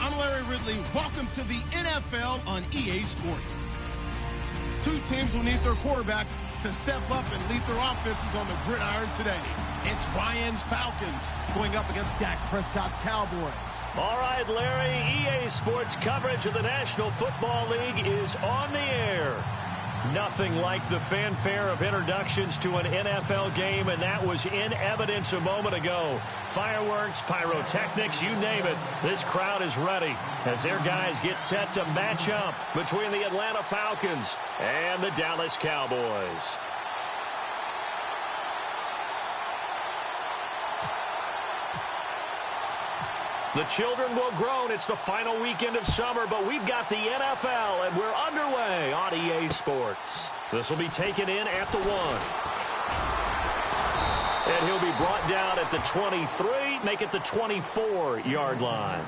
I'm Larry Ridley. Welcome to the NFL on EA Sports. Two teams will need their quarterbacks to step up and lead their offenses on the gridiron today. It's Ryan's Falcons going up against Dak Prescott's Cowboys. All right, Larry, EA Sports coverage of the National Football League is on the air. Nothing like the fanfare of introductions to an NFL game, and that was in evidence a moment ago. Fireworks, pyrotechnics, you name it. This crowd is ready as their guys get set to match up between the Atlanta Falcons and the Dallas Cowboys. The children will groan. It's the final weekend of summer, but we've got the NFL, and we're underway on EA Sports. This will be taken in at the 1. And he'll be brought down at the 23, make it the 24-yard line.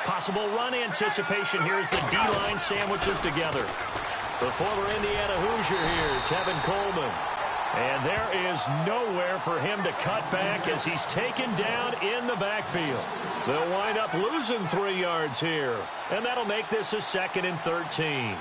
Possible run anticipation here as the D-line sandwiches together. The former Indiana Hoosier here, Tevin Coleman. And there is nowhere for him to cut back as he's taken down in the backfield. They'll wind up losing 3 yards here. And that'll make this a 2nd and 13.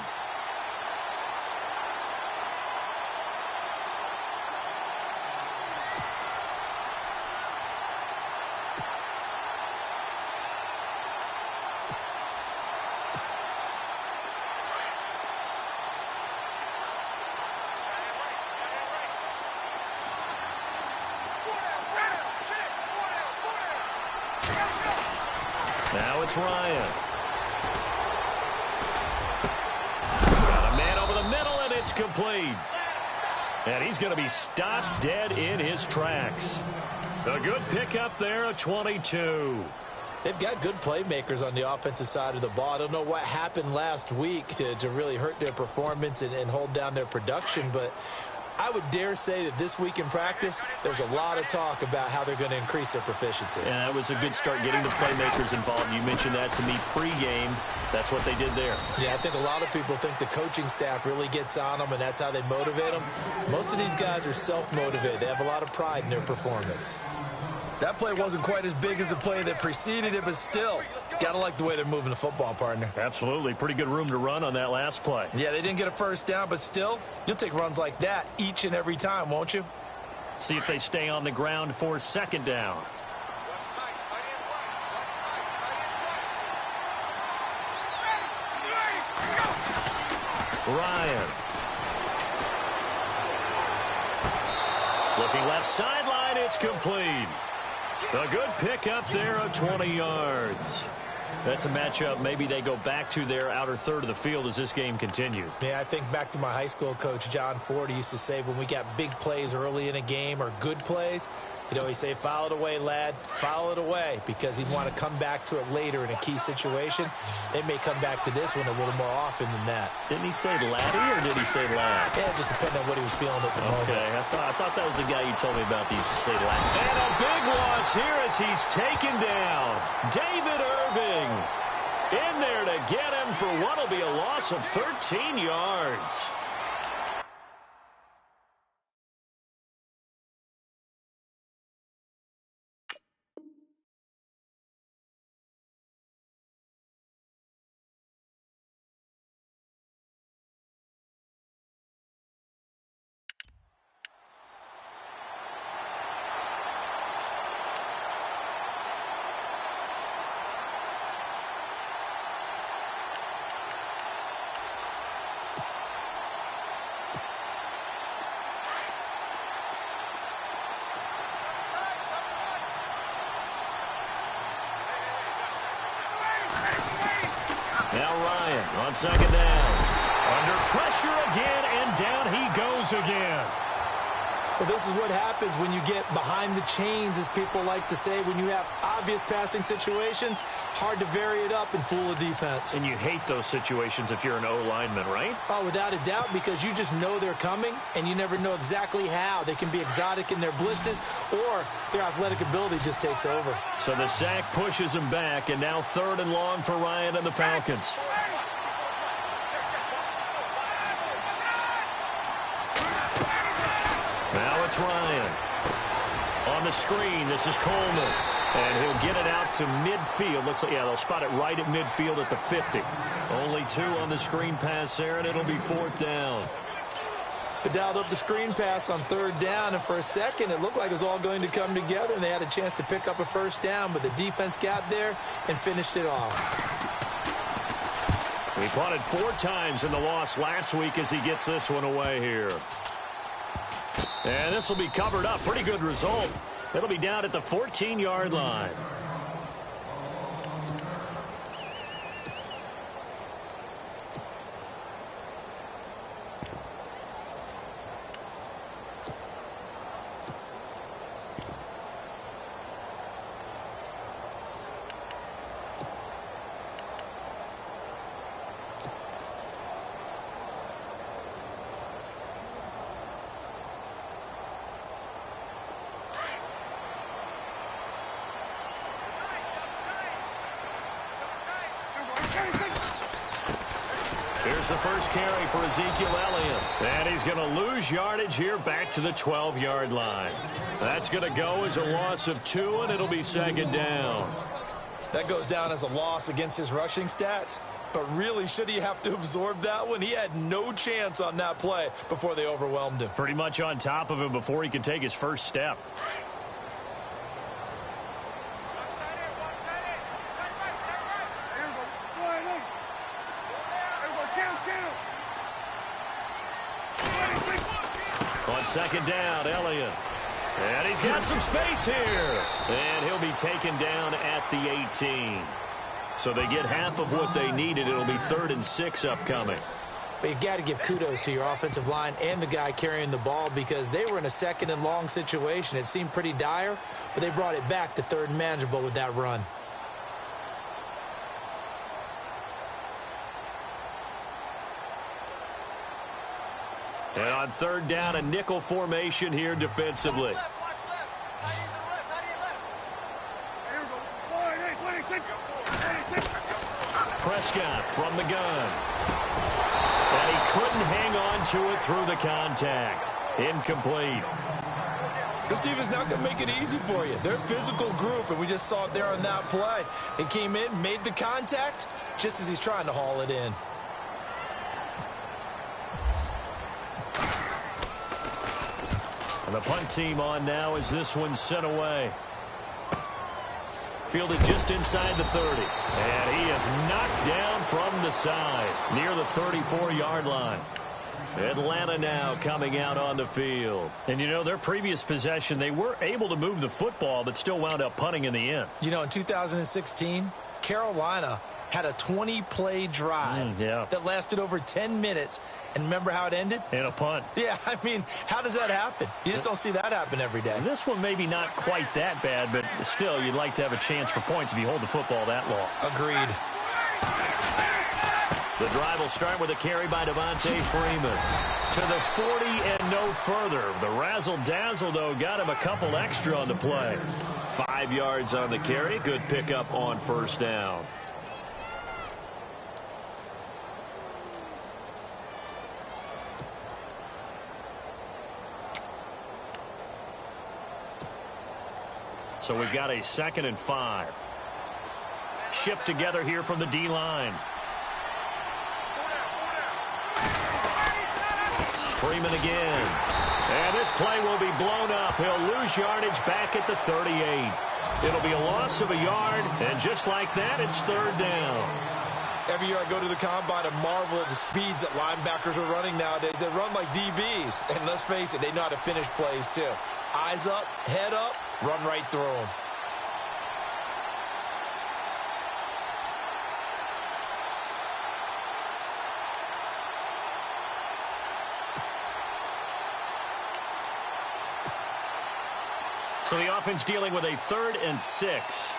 Now it's Ryan. Got a man over the middle, and it's complete. And he's going to be stopped dead in his tracks. A good pickup there, a 22. They've got good playmakers on the offensive side of the ball. I don't know what happened last week to really hurt their performance and hold down their production, but I would dare say that this week in practice, there's a lot of talk about how they're going to increase their proficiency. Yeah, that was a good start getting the playmakers involved. You mentioned that to me pregame. That's what they did there. Yeah, I think a lot of people think the coaching staff really gets on them, and that's how they motivate them. Most of these guys are self-motivated. They have a lot of pride in their performance. That play wasn't quite as big as the play that preceded it, but still, got to like the way they're moving the football, partner. Absolutely. Pretty good room to run on that last play. Yeah, they didn't get a first down, but still, you'll take runs like that each and every time, won't you? See if they stay on the ground for 2nd down. Ryan. Looking left sideline, it's complete. A good pickup there of 20 yards. That's a matchup maybe they go back to their outer third of the field as this game continues. Yeah, I think back to my high school coach, John Ford. He used to say when we got big plays early in a game or good plays, he'd always say, foul it away, lad, foul it away, because he'd want to come back to it later in a key situation. They may come back to this one a little more often than that. Didn't he say laddie or did he say lad? Yeah, it just depended on what he was feeling at the moment. Okay, I thought that was the guy you told me about. These say lad. And a big loss here as he's taken down. David Irving in there to get him for what will be a loss of 13 yards. Now Ryan on 2nd down. Under pressure again, and down he goes again. Well, this is what happens when you get behind the chains, as people like to say. When you have obvious passing situations, hard to vary it up and fool a defense. And you hate those situations if you're an O-lineman, right? Oh, without a doubt, because you just know they're coming, and you never know exactly how. They can be exotic in their blitzes, or their athletic ability just takes over. So the sack pushes him back, and now 3rd and long for Ryan and the Falcons. Now it's Ryan. On the screen, this is Coleman. And he'll get it out to midfield. Looks like, yeah, they'll spot it right at midfield at the 50. Only 2 on the screen pass there, and it'll be 4th down. They dialed up the screen pass on 3rd down, and for a second, it looked like it was all going to come together, and they had a chance to pick up a 1st down, but the defense got there and finished it off. He punted 4 times in the loss last week as he gets this one away here. And this will be covered up. Pretty good result. It'll be down at the 14-yard line. Here's the first carry for Ezekiel Elliott. And he's going to lose yardage here back to the 12-yard line. That's going to go as a loss of 2, and it'll be 2nd down. That goes down as a loss against his rushing stats. But really, should he have to absorb that one? He had no chance on that play before they overwhelmed him. Pretty much on top of him before he could take his first step. On 2nd down, Elliott. And he's got some space here. And he'll be taken down at the 18. So they get half of what they needed. It'll be 3rd and 6 upcoming. But you've got to give kudos to your offensive line and the guy carrying the ball, because they were in a 2nd and long situation. It seemed pretty dire, but they brought it back to 3rd and manageable with that run. And on 3rd down, a nickel formation here defensively. Prescott from the gun. And he couldn't hang on to it through the contact. Incomplete. This team is not going to make it easy for you. They're a physical group, and we just saw it there on that play. They came in, made the contact, just as he's trying to haul it in. And the punt team on now as this one's sent away. Fielded just inside the 30. And he is knocked down from the side near the 34-yard line. Atlanta now coming out on the field. And, you know, their previous possession, they were able to move the football, but still wound up punting in the end. You know, in 2016, Carolina had a 20-play drive that lasted over 10 minutes. And remember how it ended? In a punt. Yeah, I mean, how does that happen? You just don't see that happen every day. And this one maybe not quite that bad, but still, you'd like to have a chance for points if you hold the football that long. Agreed. The drive will start with a carry by Devontae Freeman. To the 40 and no further. The razzle-dazzle, though, got him a couple extra on the play. 5 yards on the carry. Good pickup on 1st down. So we've got a 2nd and 5. Shift together here from the D-line. Freeman again. And this play will be blown up. He'll lose yardage back at the 38. It'll be a loss of a yard, and just like that, it's 3rd down. Every year I go to the combine and marvel at the speeds that linebackers are running nowadays. They run like DBs. And let's face it, they know how to finish plays too. Eyes up, head up, run right through them. So the offense dealing with a 3rd and 6.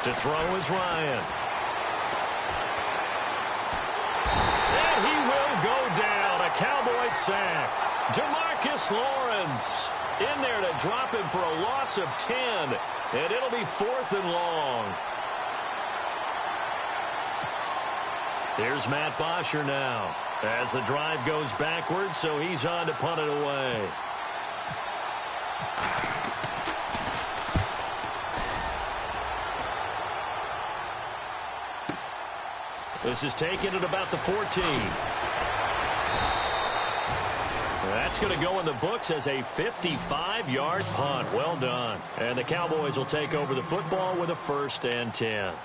To throw is Ryan. And he will go down. A Cowboys sack. DeMarcus Lawrence in there to drop him for a loss of 10. And it'll be 4th and long. Here's Matt Bosher now as the drive goes backwards, so he's on to punt it away. This is taken at about the 14. That's going to go in the books as a 55-yard punt. Well done. And the Cowboys will take over the football with a 1st and 10.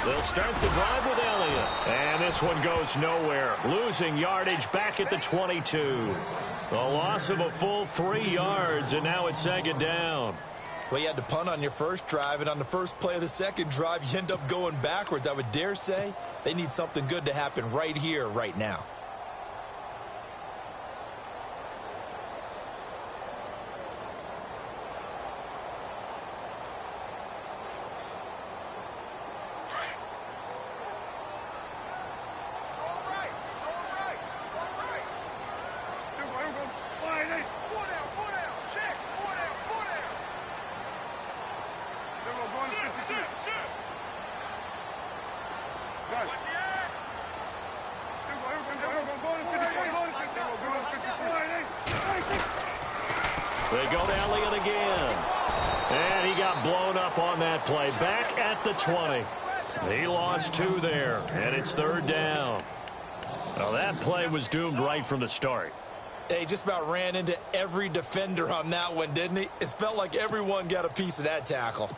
They'll start the drive with Elliott. And this one goes nowhere. Losing yardage back at the 22. A loss of a full 3 yards, and now it's 2nd down. Well, you had to punt on your first drive, and on the first play of the second drive, you end up going backwards. I would dare say they need something good to happen right here, right now. They go to Elliott again. And he got blown up on that play. Back at the 20. He lost 2 there, and it's 3rd down. Well, that play was doomed right from the start. He just about ran into every defender on that one, didn't he? It felt like everyone got a piece of that tackle.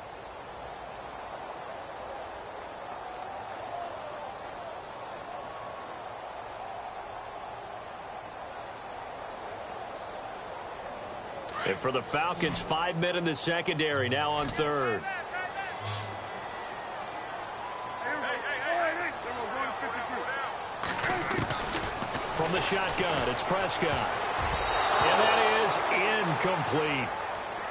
And for the Falcons, 5 men in the secondary, now on 3rd. From the shotgun, it's Prescott. And that is incomplete.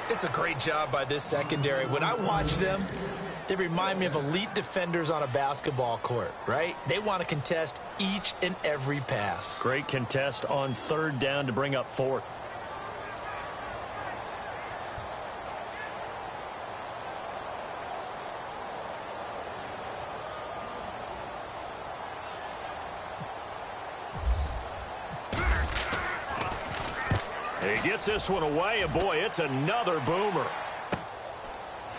It's a great job by this secondary. When I watch them, they remind me of elite defenders on a basketball court, right? They want to contest each and every pass. Great contest on 3rd down to bring up 4th. He gets this one away, and boy, it's another boomer.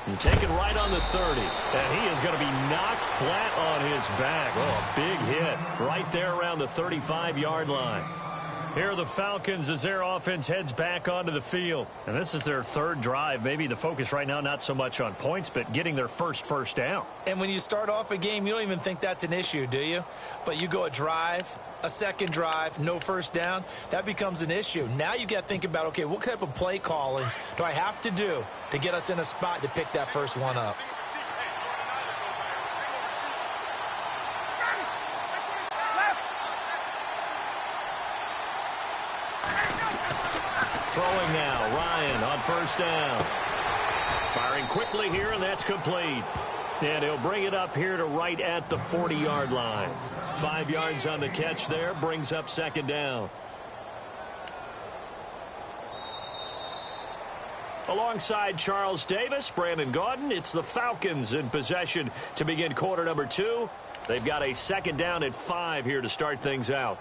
And taken right on the 30, and he is going to be knocked flat on his back. Oh, a big hit right there around the 35-yard line. Here are the Falcons as their offense heads back onto the field. And this is their 3rd drive. Maybe the focus right now not so much on points, but getting their first down. And when you start off a game, you don't even think that's an issue, do you? But you go a drive, a second drive, no first down, that becomes an issue. Now you got to think about, okay, what type of play calling do I have to do to get us in a spot to pick that first one up? Throwing now, Ryan on 1st down. Firing quickly here, and that's complete. And he'll bring it up here to right at the 40-yard line. 5 yards on the catch there, brings up 2nd down. Alongside Charles Davis, Brandon Gaudin, it's the Falcons in possession to begin quarter number 2. They've got a 2nd down at 5 here to start things out.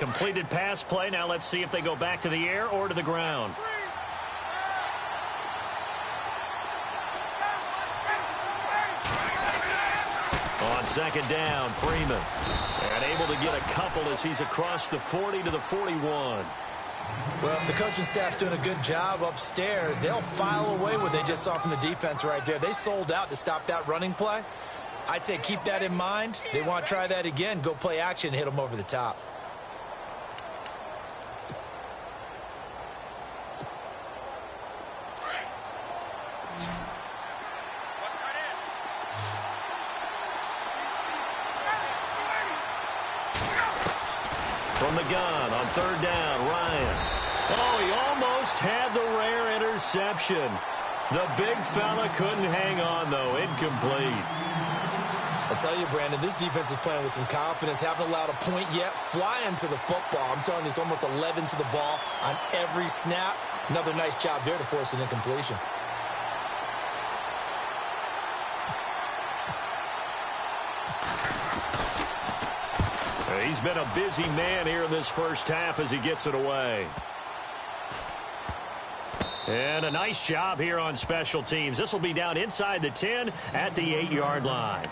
completed pass play. Now let's see if they go back to the air or to the ground. On second down, Freeman. And able to get a couple as he's across the 40 to the 41. Well, if the coaching staff's doing a good job upstairs, they'll file away what they just saw from the defense right there. They sold out to stop that running play. I'd say keep that in mind. They want to try that again. Go play action, hit them over the top. From the gun on third down, Ryan. Oh, he almost had the rare interception. The big fella couldn't hang on, though. Incomplete. I'll tell you, Brandon, this defense is playing with some confidence. Haven't allowed a point yet. Flying to the football. I'm telling you, it's almost 11 to the ball on every snap. Another nice job there to force an incompletion. He's been a busy man here in this first half as he gets it away. And a nice job here on special teams. This will be down inside the 10 at the 8-yard line.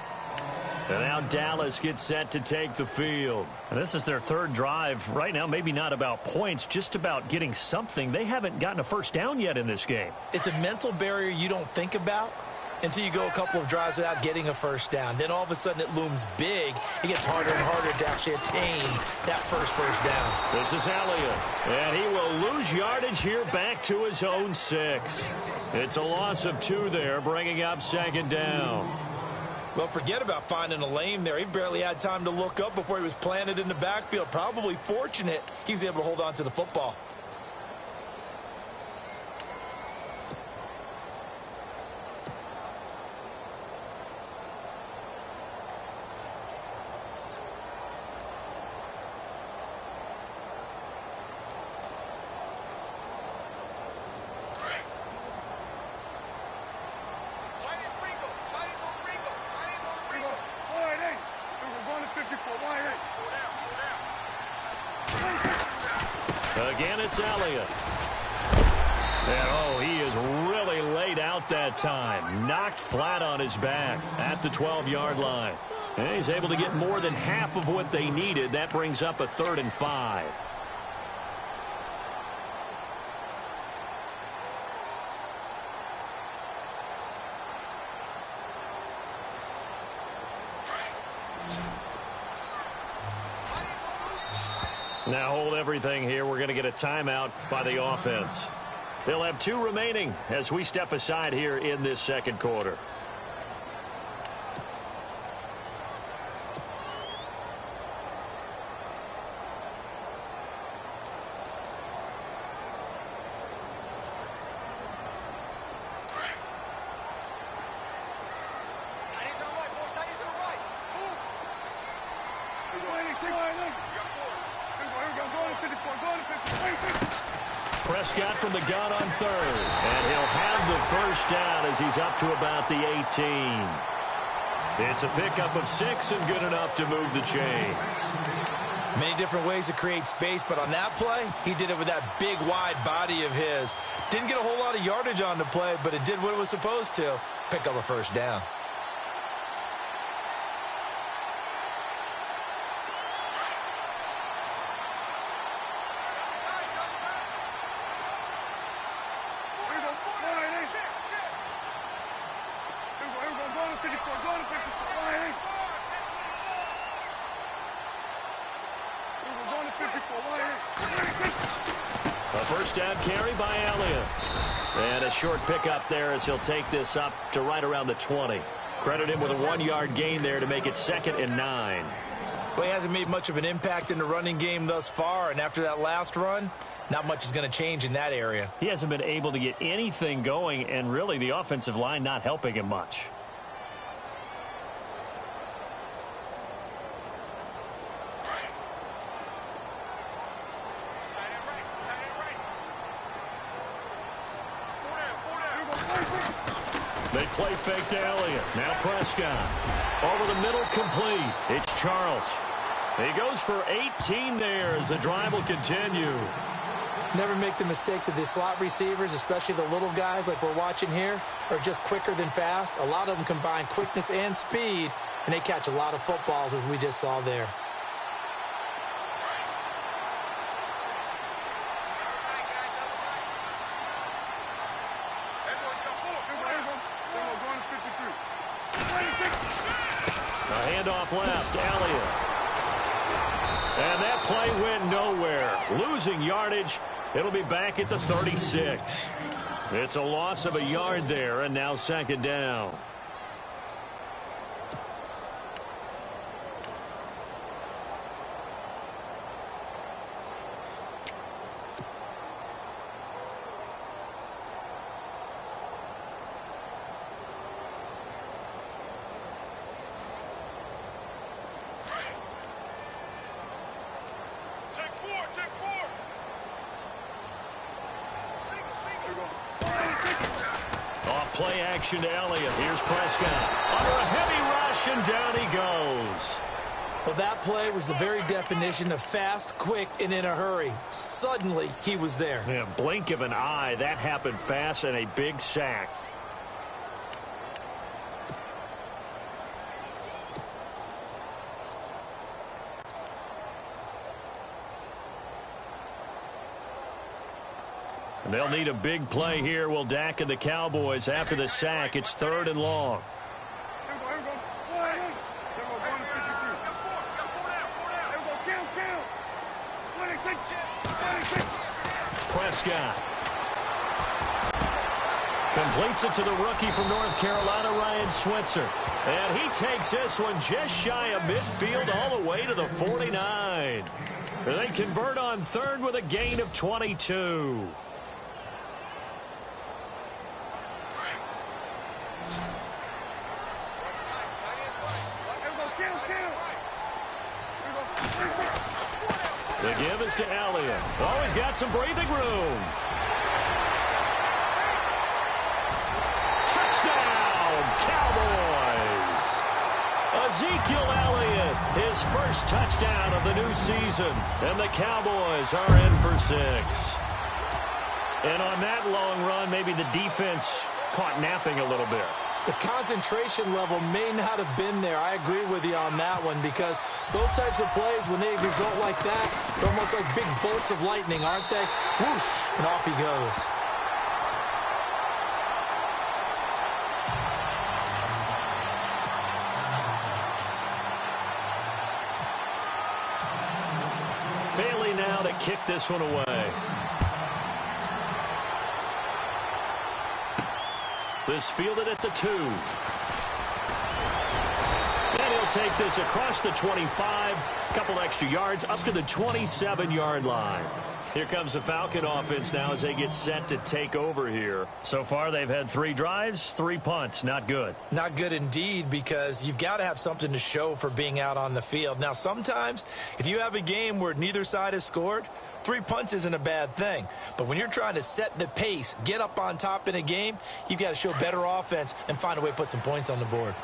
And now Dallas gets set to take the field. And this is their third drive. Right now, maybe not about points, just about getting something. They haven't gotten a first down yet in this game. It's a mental barrier you don't think about until you go a couple of drives without getting a first down. Then all of a sudden it looms big. It gets harder and harder to actually attain that first down. This is Elliott, and he will lose yardage here back to his own 6. It's a loss of 2 there, bringing up second down. Well, forget about finding a lane there. He barely had time to look up before he was planted in the backfield. Probably fortunate he was able to hold on to the football. Again, it's Elliott. And, oh, he is really laid out that time. Knocked flat on his back at the 12-yard line. And he's able to get more than half of what they needed. That brings up a 3rd and 5. Now hold everything here. We're going to get a timeout by the offense. They'll have 2 remaining as we step aside here in this second quarter. Prescott from the gun on 3rd. And he'll have the first down as he's up to about the 18. It's a pickup of 6 and good enough to move the chains. Many different ways to create space, but on that play, he did it with that big, wide body of his. Didn't get a whole lot of yardage on the play, but it did what it was supposed to. Pick up a first down. A first down carry by Elliott. And a short pickup there as he'll take this up to right around the 20. Credit him with a 1-yard gain there to make it 2nd and 9. Well, he hasn't made much of an impact in the running game thus far, and after that last run, not much is going to change in that area. He hasn't been able to get anything going, and really the offensive line not helping him much. They play fake to Elliott. Now Prescott. Over the middle, complete. It's Charles. He goes for 18 there as the drive will continue. Never make the mistake that the slot receivers, especially the little guys like we're watching here, are just quicker than fast. A lot of them combine quickness and speed, and they catch a lot of footballs, as we just saw there. A handoff left, Elliott. And that play went nowhere. Losing yardage. It'll be back at the 36. It's a loss of a yard there, and now second down. Play action to Elliott. Here's Prescott. Under a heavy rush, and down he goes. Well, that play was the very definition of fast, quick, and in a hurry. Suddenly, he was there. Yeah, blink of an eye. That happened fast, and a big sack. And they'll need a big play here. Will Dak and the Cowboys after the sack. It's 3rd and long. Prescott completes it to the rookie from North Carolina, Ryan Switzer. And he takes this one just shy of midfield all the way to the 49. They convert on 3rd with a gain of 22. The give is to Elliott. Oh, he's got some breathing room. Touchdown, Cowboys. Ezekiel Elliott, his first touchdown of the new season. And the Cowboys are in for 6. And on that long run, maybe the defense caught napping a little bit. The concentration level may not have been there. I agree with you on that one, because those types of plays, when they result like that, they're almost like big bolts of lightning, aren't they? Whoosh, and off he goes. Bailey now to kick this one away. This fielded at the 2. And he'll take this across the 25. A couple extra yards up to the 27-yard line. Here comes the Falcon offense now as they get set to take over here. So far, they've had 3 drives, 3 punts. Not good. Not good indeed, because you've got to have something to show for being out on the field. Now, sometimes, if you have a game where neither side has scored, 3 punts isn't a bad thing. But when you're trying to set the pace, get up on top in a game, you've got to show better offense and find a way to put some points on the board.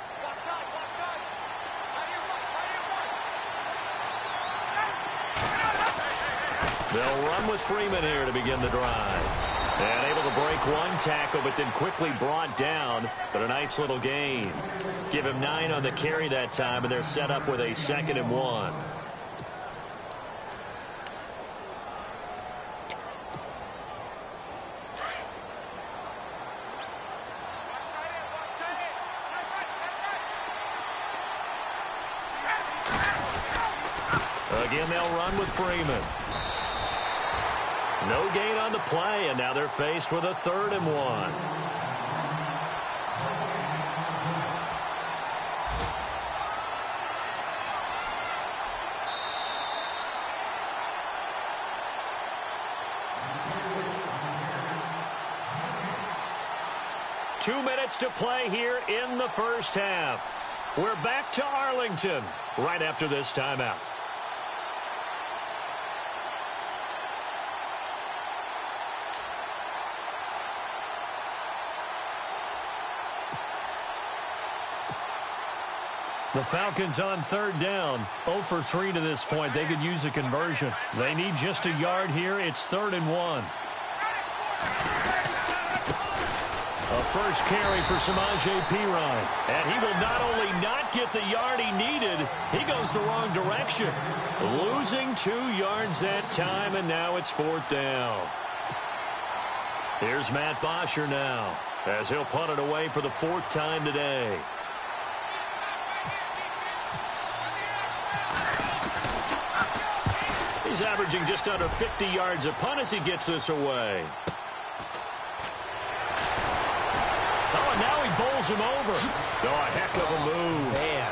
They'll run with Freeman here to begin the drive. And able to break one tackle, but then quickly brought down. But a nice little gain. Give him 9 on the carry that time, and they're set up with a 2nd and 1. Again, they'll run with Freeman. No gain on the play, and now they're faced with a 3rd and 1. Two minutes to play here in the first half. We're back to Arlington right after this timeout. The Falcons on third down. 0 for 3 to this point. They could use a conversion. They need just a yard here. It's 3rd and 1. A first carry for Samaje Perine. And he will not only not get the yard he needed, he goes the wrong direction. Losing 2 yards that time, and now it's 4th down. Here's Matt Bosher now, as he'll punt it away for the 4th time today. He's averaging just under 50 yards a punt as he gets this away. Oh, and now he bowls him over. Oh, a heck of a move. Man.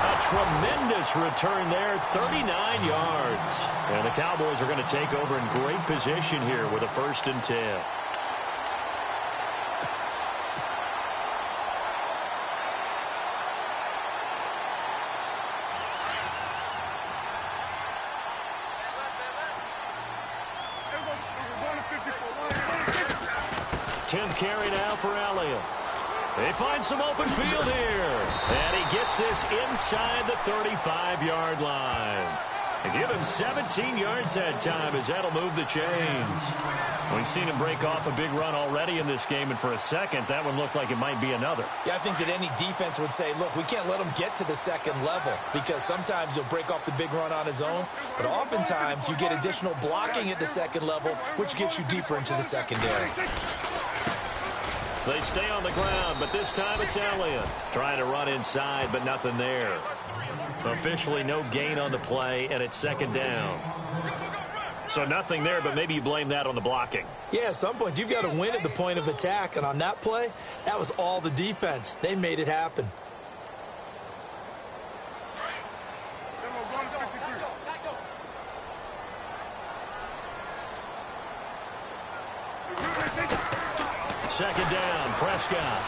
A tremendous return there, 39 yards. And the Cowboys are going to take over in great position here with a 1st and 10. Carry now for Elliott. They find some open field here. And he gets this inside the 35-yard line. And give him 17 yards that time as that'll move the chains. We've seen him break off a big run already in this game, and for a second, that one looked like it might be another. Yeah, I think that any defense would say, look, we can't let him get to the 2nd level, because sometimes he'll break off the big run on his own, but oftentimes you get additional blocking at the 2nd level, which gets you deeper into the secondary. They stay on the ground, but this time it's Elliott. Trying to run inside, but nothing there. Officially no gain on the play, and it's 2nd down. So nothing there, but maybe you blame that on the blocking. Yeah, at some point you've got to win at the point of attack, and on that play, that was all the defense. They made it happen. Second down, Prescott.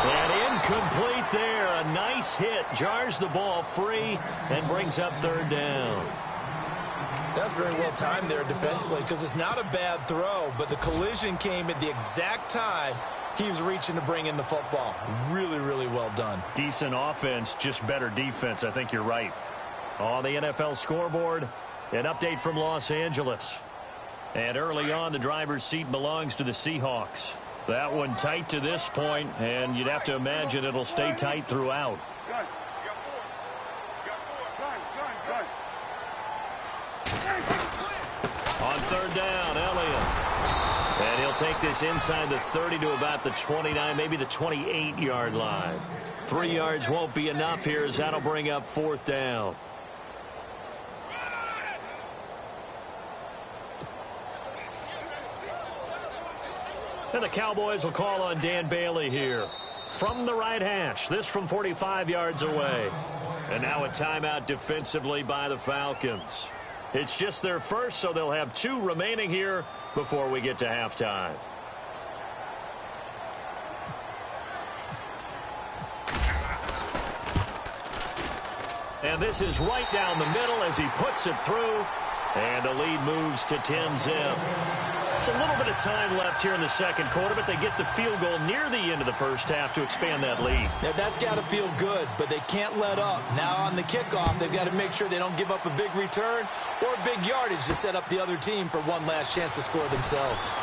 And incomplete there. A nice hit. Jars the ball free and brings up 3rd down. That's very well timed there defensively, because it's not a bad throw, but the collision came at the exact time he was reaching to bring in the football. Really, really well done. Decent offense, just better defense. I think you're right. On the NFL scoreboard, an update from Los Angeles. And early on, the driver's seat belongs to the Seahawks. That one tight to this point, and you'd have to imagine it'll stay tight throughout. On 3rd down, Elliott. And he'll take this inside the 30 to about the 29, maybe the 28-yard line. 3 yards won't be enough here, as that'll bring up 4th down. And the Cowboys will call on Dan Bailey here from the right hash. This from 45 yards away. And now a timeout defensively by the Falcons. It's just their first, so they'll have 2 remaining here before we get to halftime. And this is right down the middle as he puts it through. And the lead moves to 10-zip. It's a little bit of time left here in the 2nd quarter, but they get the field goal near the end of the 1st half to expand that lead. Now, that's got to feel good, but they can't let up. Now on the kickoff, they've got to make sure they don't give up a big return or big yardage to set up the other team for one last chance to score themselves.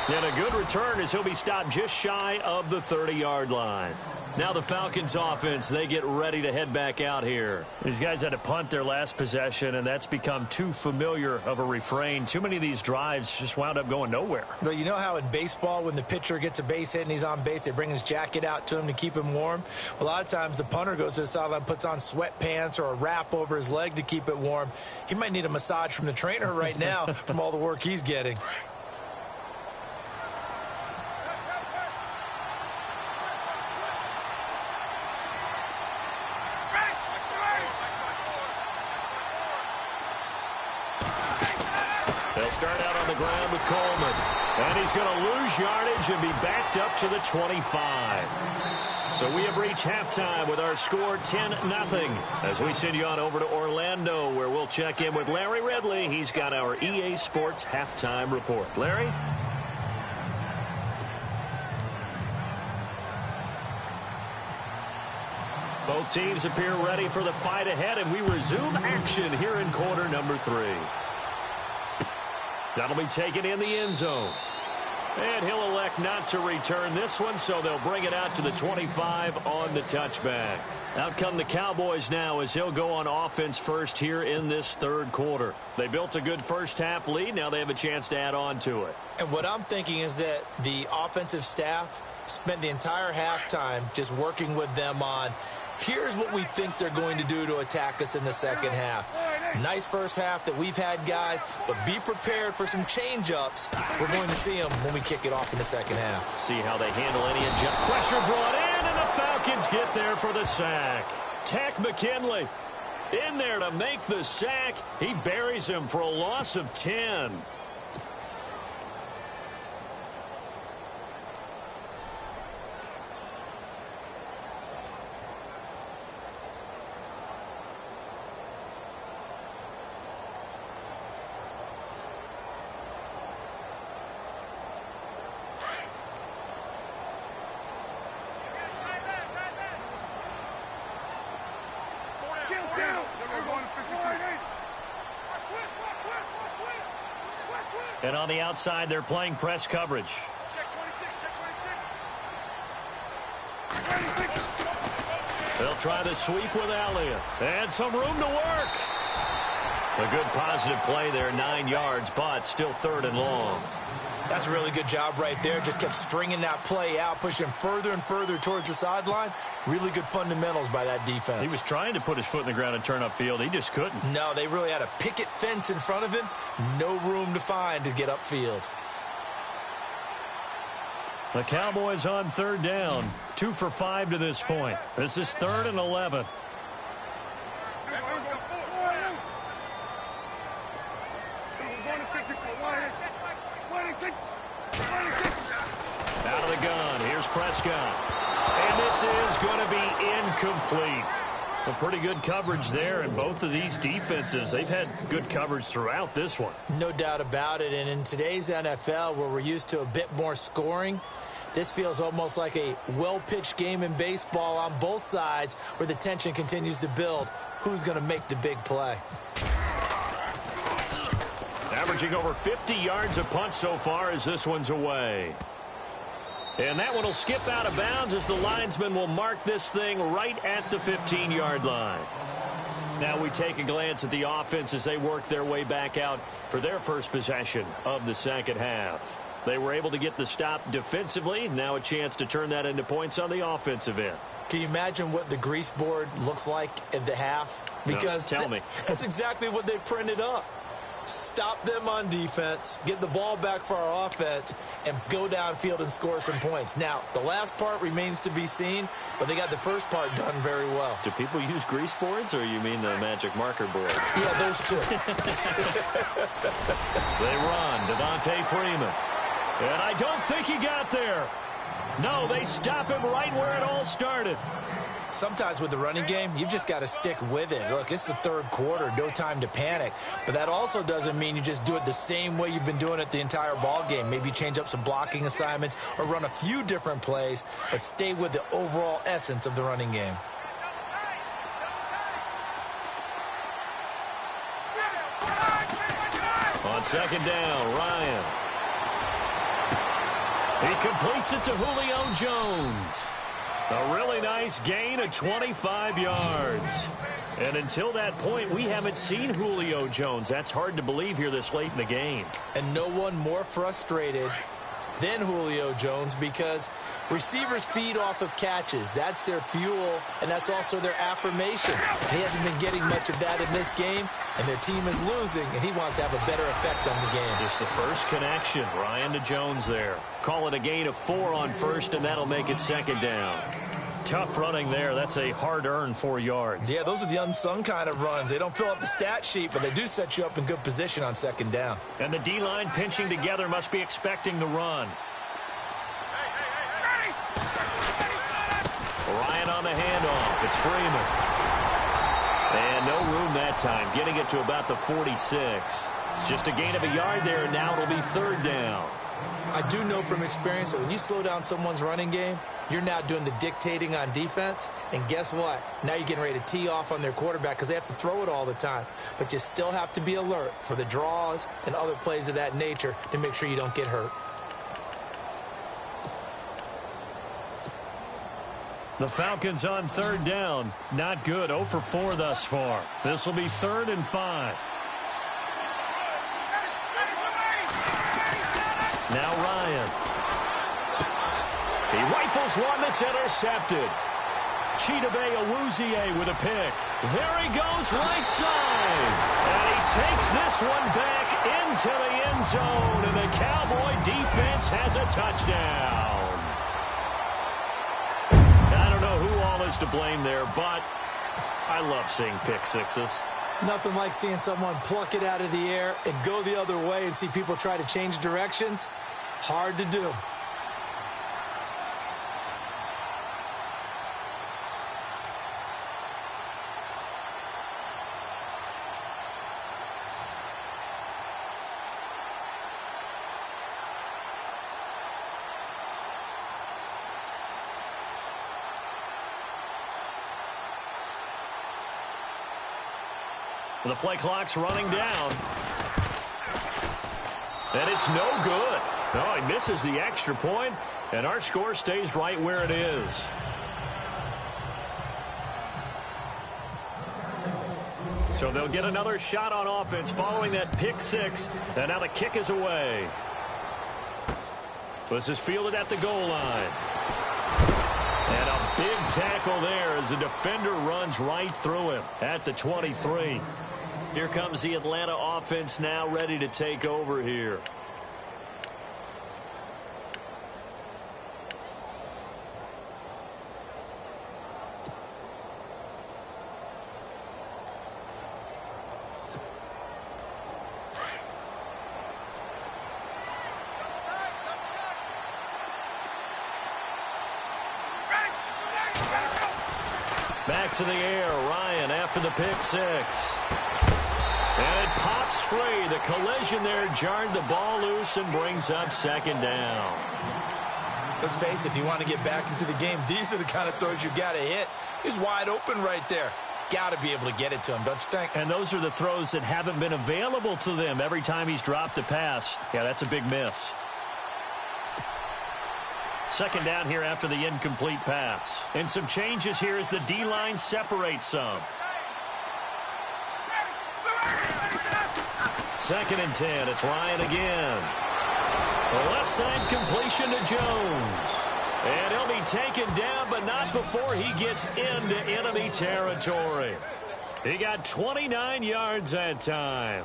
And a good return as he'll be stopped just shy of the 30-yard line. Now the Falcons offense, they get ready to head back out here. These guys had to punt their last possession, and that's become too familiar of a refrain. Too many of these drives just wound up going nowhere. Well, you know how in baseball when the pitcher gets a base hit and he's on base, they bring his jacket out to him to keep him warm? Well, a lot of times the punter goes to the sideline, puts on sweatpants or a wrap over his leg to keep it warm. He might need a massage from the trainer right now from all the work he's getting. They'll start out on the ground with Coleman. And he's going to lose yardage and be backed up to the 25. So we have reached halftime with our score 10-0 as we send you on over to Orlando, where we'll check in with Larry Ridley. He's got our EA Sports halftime report. Larry? Both teams appear ready for the fight ahead, and we resume action here in quarter number 3. That'll be taken in the end zone. And he'll elect not to return this one, so they'll bring it out to the 25 on the touchback. Out come the Cowboys now as he'll go on offense first here in this third quarter. They built a good first-half lead. Now they have a chance to add on to it. And what I'm thinking is that the offensive staff spent the entire halftime just working with them on, here's what we think they're going to do to attack us in the second half. Nice first half that we've had, guys, but be prepared for some change-ups. We're going to see them when we kick it off in the second half. See how they handle any adjust. Pressure brought in, and the Falcons get there for the sack. Tack McKinley in there to make the sack. He buries him for a loss of 10. And on the outside, they're playing press coverage. They'll try the sweep with Elliott. And some room to work. A good positive play there, 9 yards, but still third and long. That's a really good job right there. Just kept stringing that play out, pushing further and further towards the sideline. Really good fundamentals by that defense. He was trying to put his foot in the ground and turn upfield. He just couldn't. No, they really had a picket fence in front of him. No room to find to get upfield. The Cowboys on third down. 2 for 5 to this point. This is 3rd and 11. Out of the gun. Here's Prescott. And this is going to be incomplete. A pretty good coverage there, and both of these defenses, they've had good coverage throughout this one. No doubt about it, and in today's NFL, where we're used to a bit more scoring, this feels almost like a well-pitched game in baseball on both sides where the tension continues to build. Who's going to make the big play? Averaging over 50 yards a punt so far as this one's away. And that one will skip out of bounds as the linesman will mark this thing right at the 15-yard line. Now we take a glance at the offense as they work their way back out for their first possession of the second half. They were able to get the stop defensively. Now a chance to turn that into points on the offensive end. Can you imagine what the grease board looks like at the half? Because no, tell me. That's exactly what they printed up. Stop them on defense, get the ball back for our offense, and go downfield and score some points. Now, the last part remains to be seen, but they got the first part done very well. Do people use grease boards, or you mean the magic marker board? Yeah, those two. They run. Devontae Freeman. And I don't think he got there. No, they stop him right where it all started. Sometimes with the running game, you've just got to stick with it. Look, it's the third quarter, no time to panic. But that also doesn't mean you just do it the same way you've been doing it the entire ball game. Maybe change up some blocking assignments or run a few different plays, but stay with the overall essence of the running game. On second down, Ryan. He completes it to Julio Jones. A really nice gain of 25 yards. And until that point, we haven't seen Julio Jones. That's hard to believe here this late in the game. And no one more frustrated than Julio Jones because receivers feed off of catches. That's their fuel, and that's also their affirmation. And he hasn't been getting much of that in this game, and their team is losing, and he wants to have a better effect on the game. Just the first connection, Ryan to Jones there. Call it a gain of 4 on first, and that'll make it second down. Tough running there. That's a hard-earned 4 yards. Yeah, those are the unsung kind of runs. They don't fill up the stat sheet, but they do set you up in good position on second down. And the D-line pinching together must be expecting the run. Ryan on the handoff. It's Freeman. And no room that time, getting it to about the 46. Just a gain of a yard there, and now it'll be third down. I do know from experience that when you slow down someone's running game, You're now doing the dictating on defense, and guess what? Now you're getting ready to tee off on their quarterback because they have to throw it all the time. But you still have to be alert for the draws and other plays of that nature to make sure you don't get hurt. The Falcons on third down. Not good. 0 for 4 thus far. This will be 3rd and 5. Now Ryan. He rifles one that's intercepted. Chidobe Awuzie with a pick. There he goes right side. And he takes this one back into the end zone. And the Cowboy defense has a touchdown. I don't know who all is to blame there, but I love seeing pick sixes. Nothing like seeing someone pluck it out of the air and go the other way and see people try to change directions. Hard to do. The play clock's running down. And it's no good. No, he misses the extra point, and our score stays right where it is. So they'll get another shot on offense following that pick six, and now the kick is away. This is fielded at the goal line. And a big tackle there as the defender runs right through him at the 23. Here comes the Atlanta offense now ready to take over here. Back to the air, Ryan after the pick six. And it pops free. The collision there jarred the ball loose and brings up 2nd down. Let's face it, if you want to get back into the game, these are the kind of throws you got to hit. He's wide open right there. Got to be able to get it to him, don't you think? And those are the throws that haven't been available to them every time he's dropped a pass. Yeah, that's a big miss. 2nd down here after the incomplete pass. And some changes here as the D-line separates some. 2nd and 10. It's Ryan again. The left side completion to Jones. And he'll be taken down, but not before he gets into enemy territory. He got 29 yards that time.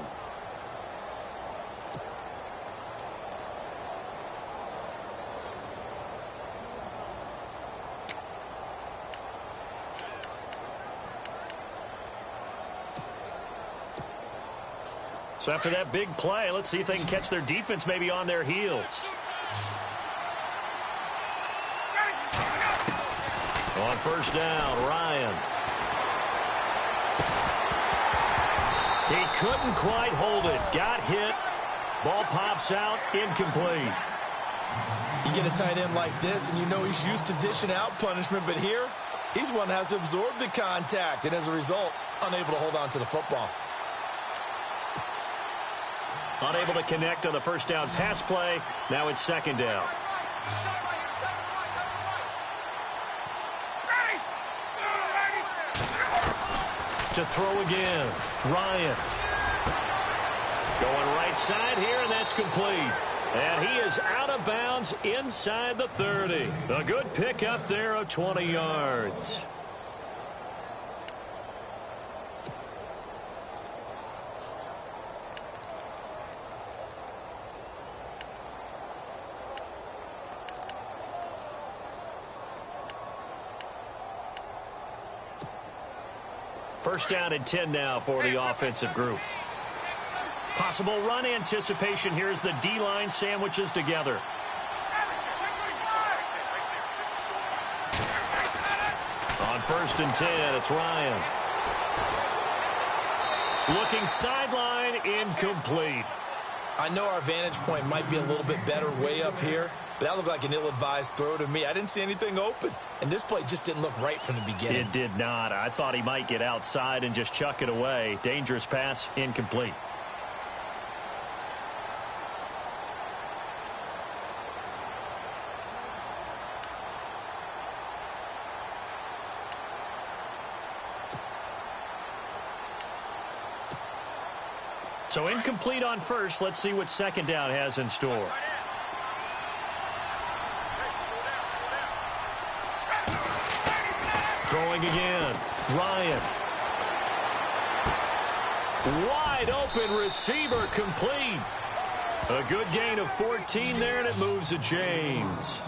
So after that big play, let's see if they can catch their defense maybe on their heels. On 1st down, Ryan. He couldn't quite hold it. Got hit. Ball pops out. Incomplete. You get a tight end like this, and you know he's used to dishing out punishment, but here, he's one that has to absorb the contact, and as a result, unable to hold on to the football. Unable to connect on the 1st down pass play. Now it's 2nd down. To throw again. Ryan. Going right side here, and that's complete. And he is out of bounds inside the 30. A good pickup there of 20 yards. First down and 10 now for the offensive group. Possible run anticipation here as the D-line sandwiches together. On 1st and 10, it's Ryan. Looking sideline, incomplete. I know our vantage point might be a little bit better way up here, but that looked like an ill-advised throw to me. I didn't see anything open, and this play just didn't look right from the beginning. It did not. I thought he might get outside and just chuck it away. Dangerous pass, incomplete. So incomplete on first. Let's see what second down has in store. Throwing again. Ryan. Wide open receiver, complete. A good gain of 14 there, and it moves to James.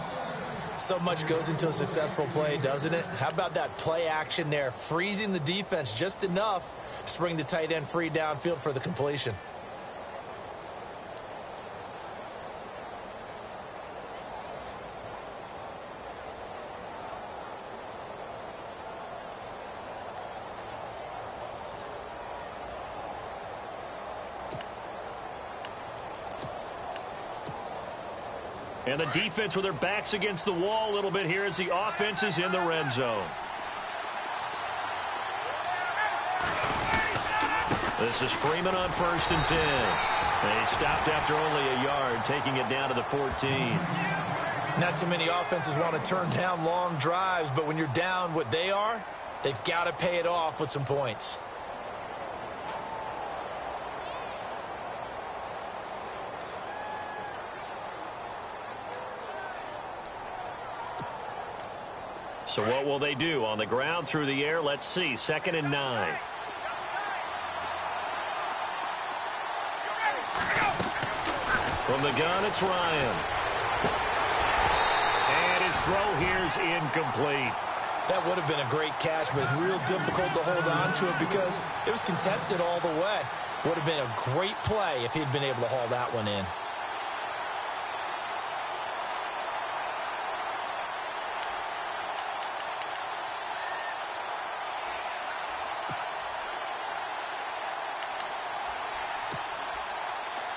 So much goes into a successful play, doesn't it? How about that play action there, freezing the defense just enough to bring the tight end free downfield for the completion. And the defense with their backs against the wall a little bit here as the offense is in the red zone. This is Freeman on 1st and 10. They stopped after only a yard, taking it down to the 14. Not too many offenses want to turn down long drives, but when you're down what they are, they've got to pay it off with some points. So what will they do? On the ground, through the air, let's see. 2nd and 9. From the gun, it's Ryan. And his throw here's incomplete. That would have been a great catch, but it's real difficult to hold on to it because it was contested all the way. Would have been a great play if he'd been able to haul that one in.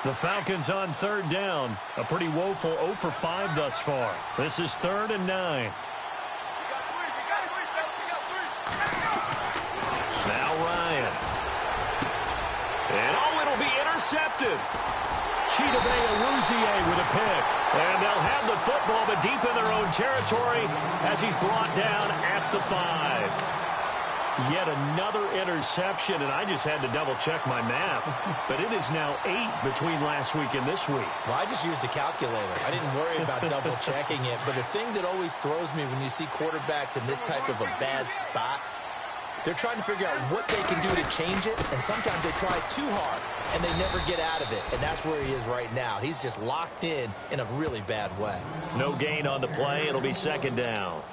The Falcons on 3rd down. A pretty woeful 0 for 5 thus far. This is 3rd and 9. Now Ryan. And it'll be intercepted. Chidobe with a pick. And they'll have the football, but deep in their own territory as he's brought down at the 5. Yet another interception, and I just had to double-check my math. But it is now 8 between last week and this week. Well, I just used a calculator. I didn't worry about double-checking it. But the thing that always throws me when you see quarterbacks in this type of a bad spot, they're trying to figure out what they can do to change it, and sometimes they try too hard, and they never get out of it. And that's where he is right now. He's just locked in a really bad way. No gain on the play. It'll be 2nd down.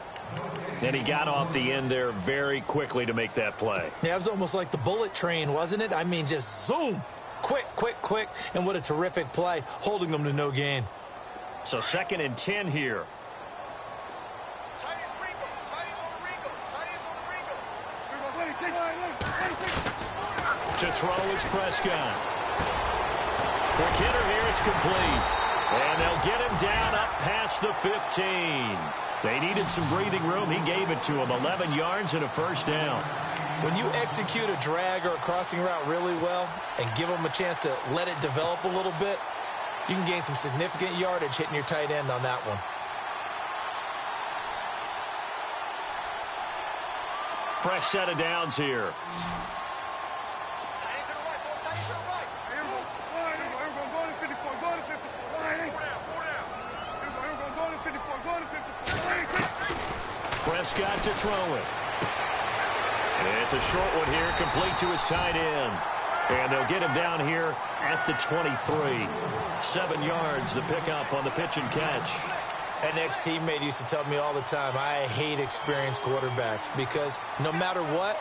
And he got off the end there very quickly to make that play. Yeah, it was almost like the bullet train, wasn't it? I mean, just zoom. Quick, quick, quick. And what a terrific play, holding them to no gain. So 2nd and 10 here. To throw is Prescott. Quick hitter here, it's complete. And they'll get him down up past the 15. They needed some breathing room. He gave it to him. 11 yards and a 1st down. When you execute a drag or a crossing route really well and give them a chance to let it develop a little bit, you can gain some significant yardage hitting your tight end on that one. Fresh set of downs here. Prescott to throw it. And it's a short one here, complete to his tight end. And they'll get him down here at the 23. 7 yards the pickup on the pitch and catch. An ex-teammate used to tell me all the time, I hate experienced quarterbacks because no matter what,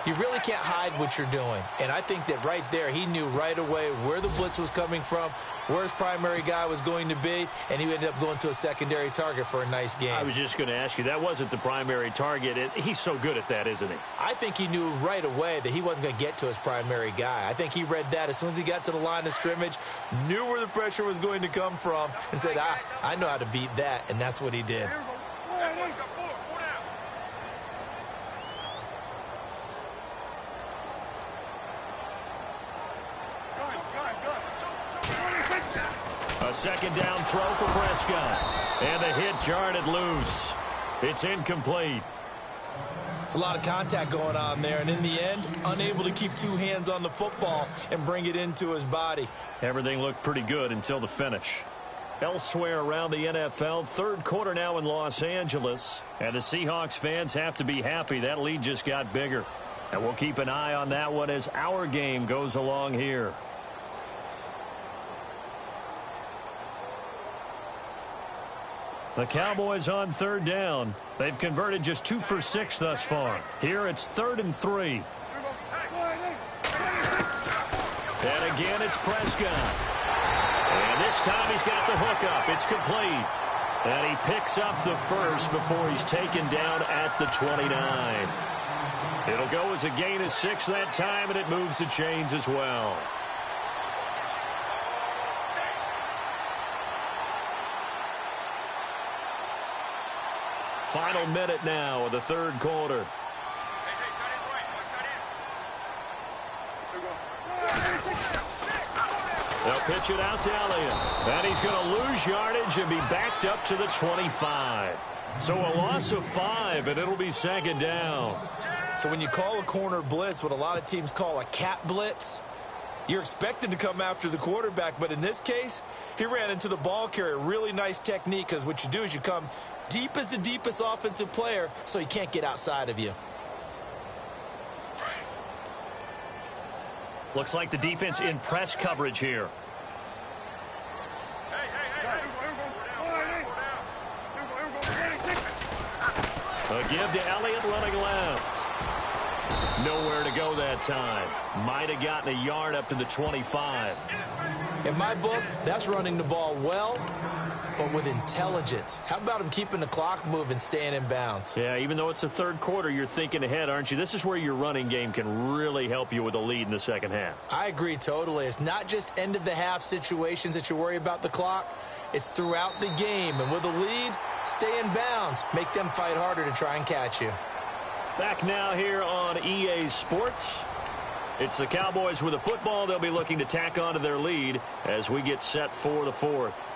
you really can't hide what you're doing. And I think that right there, he knew right away where the blitz was coming from, where his primary guy was going to be, and he ended up going to a secondary target for a nice game. I was just going to ask you, that wasn't the primary target. He's so good at that, isn't he? I think he knew right away that he wasn't going to get to his primary guy. I think he read that as soon as he got to the line of scrimmage, knew where the pressure was going to come from, and said, I know how to beat that, and that's what he did. A second down throw for Prescott. And the hit jarred it loose. It's incomplete. It's a lot of contact going on there, and in the end, unable to keep two hands on the football and bring it into his body. Everything looked pretty good until the finish. Elsewhere around the NFL, third quarter now in Los Angeles. And the Seahawks fans have to be happy. That lead just got bigger. And we'll keep an eye on that one as our game goes along here. The Cowboys on third down. They've converted just 2 for 6 thus far. Here it's 3rd and 3. And again it's Prescott. And this time he's got the hook up. It's complete. And he picks up the first before he's taken down at the 29. It'll go as a gain of 6 that time, and it moves the chains as well. Final minute now of the third quarter. They'll pitch it out to Elliott. And he's going to lose yardage and be backed up to the 25. So a loss of 5, and it'll be second down. So when you call a corner blitz, what a lot of teams call a cat blitz, you're expected to come after the quarterback. But in this case, he ran into the ball carrier. Really nice technique, because what you do is you come deep as the deepest offensive player, so he can't get outside of you. Looks like the defense in press coverage here. A give to Elliott running left. Nowhere to go that time. Might have gotten a yard up to the 25. In my book, that's running the ball well, but with intelligence. How about him keeping the clock moving, staying in bounds? Yeah, even though it's the third quarter, you're thinking ahead, aren't you? This is where your running game can really help you with a lead in the second half. I agree totally. It's not just end-of-the-half situations that you worry about the clock. It's throughout the game. And with a lead, stay in bounds. Make them fight harder to try and catch you. Back now here on EA Sports. It's the Cowboys with a football. They'll be looking to tack onto their lead as we get set for the fourth.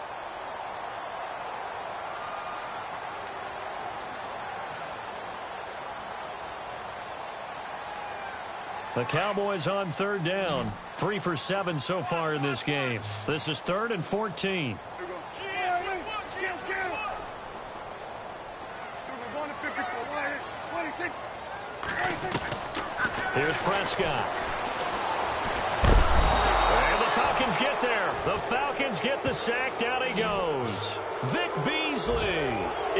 The Cowboys on third down. 3 for 7 so far in this game. This is 3rd and 14. Here's Prescott. And the Falcons get there. The Falcons get the sack. Down he goes. Vic Beasley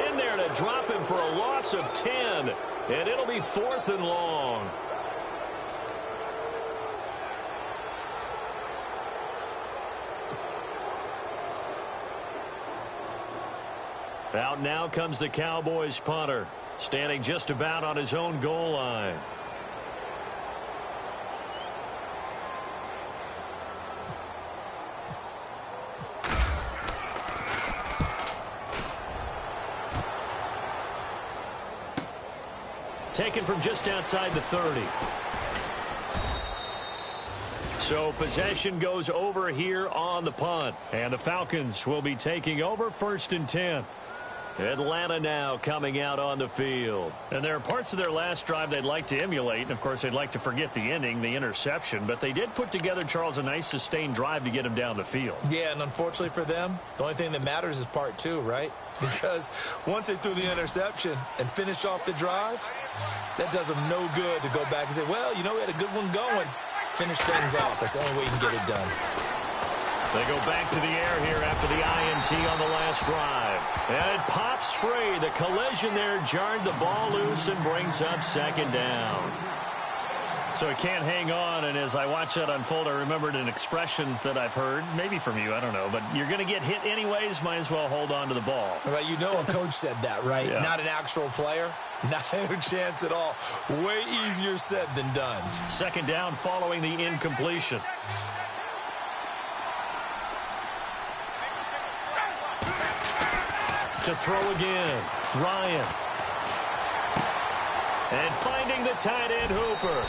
in there to drop him for a loss of 10. And it'll be 4th and long. Out now comes the Cowboys punter, standing just about on his own goal line. Taken from just outside the 30. So possession goes over here on the punt. And the Falcons will be taking over 1st and 10. Atlanta now coming out on the field. And there are parts of their last drive they'd like to emulate. And, of course, they'd like to forget the ending, the interception. But they did put together, Charles, a nice sustained drive to get him down the field. Yeah, and unfortunately for them, the only thing that matters is part 2, right? Because once they threw the interception and finished off the drive, that does them no good to go back and say, well, you know, we had a good one going. Finish things off. That's the only way you can get it done. They go back to the air here after the INT on the last drive. And it pops free. The collision there jarred the ball loose and brings up 2nd down. So he can't hang on, and as I watch that unfold, I remembered an expression that I've heard, maybe from you, I don't know, but you're going to get hit anyways, might as well hold on to the ball. Well, you know a coach said that, right? Yeah. Not an actual player. Not a chance at all. Way easier said than done. Second down following the incompletion. To throw again, Ryan. And finding the tight end, Hooper.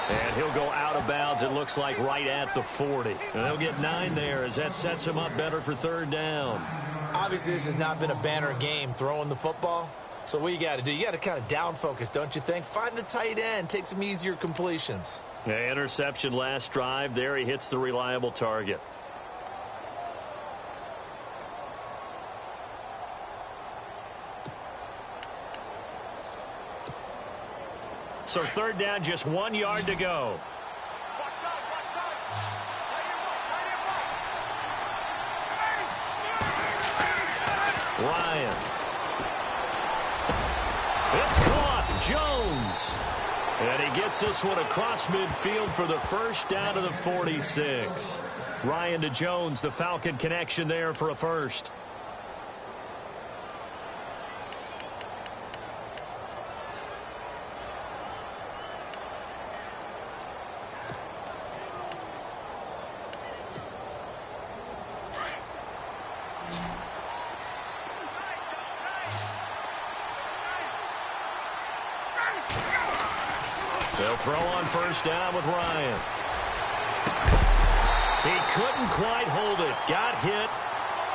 And he'll go out of bounds, it looks like, right at the 40. And they'll get 9 there as that sets him up better for third down. Obviously, this has not been a banner game throwing the football. So what you got to do, you got to kind of down focus, don't you think? Find the tight end, take some easier completions. Yeah, interception last drive. There he hits the reliable target. So third down, just 1 yard to go. Ryan. It's caught. Jones. And he gets this one across midfield for the first down to the 46. Ryan to Jones, the Falcon connection there for a first. They'll throw on first down with Ryan. He couldn't quite hold it. Got hit.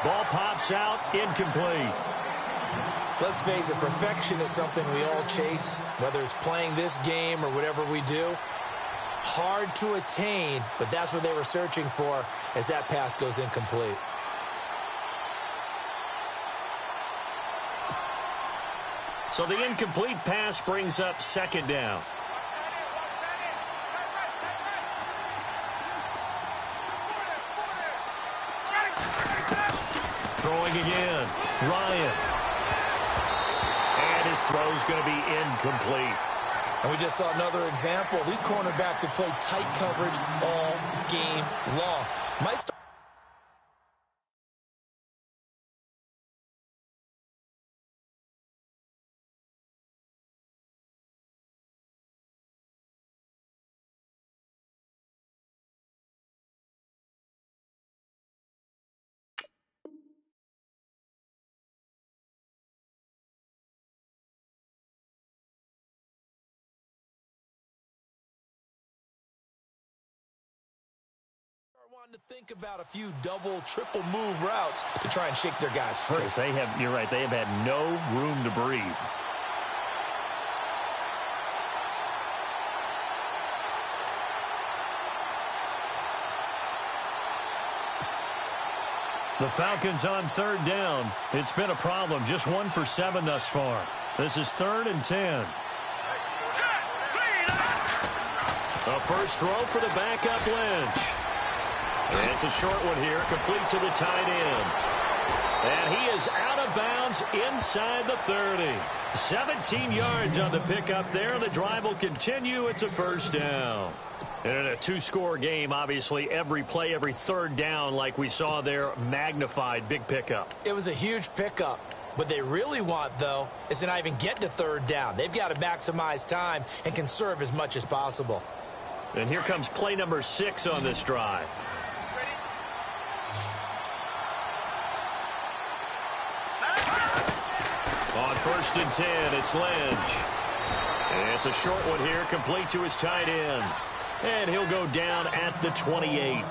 Ball pops out. Incomplete. Let's face it, perfection is something we all chase, whether it's playing this game or whatever we do. Hard to attain, but that's what they were searching for as that pass goes incomplete. So the incomplete pass brings up second down. Throwing again, Ryan. And his throw's going to be incomplete. And we just saw another example. These cornerbacks have played tight coverage all game long. Wanting to think about a few double, triple move routes to try and shake their guys free. You're right, they have had no room to breathe. The Falcons on third down. It's been a problem. Just 1 for 7 thus far. This is 3rd and 10. A first throw for the backup Lynch. And it's a short one here, complete to the tight end. And he is out of bounds inside the 30. 17 yards on the pickup there. The drive will continue. It's a first down. And in a 2-score game, obviously, every play, every third down, like we saw there, magnified, big pickup. It was a huge pickup. What they really want, though, is to not even get to third down. They've got to maximize time and conserve as much as possible. And here comes play number 6 on this drive. On 1st and 10, it's Lynch. And it's a short one here, complete to his tight end. And he'll go down at the 28.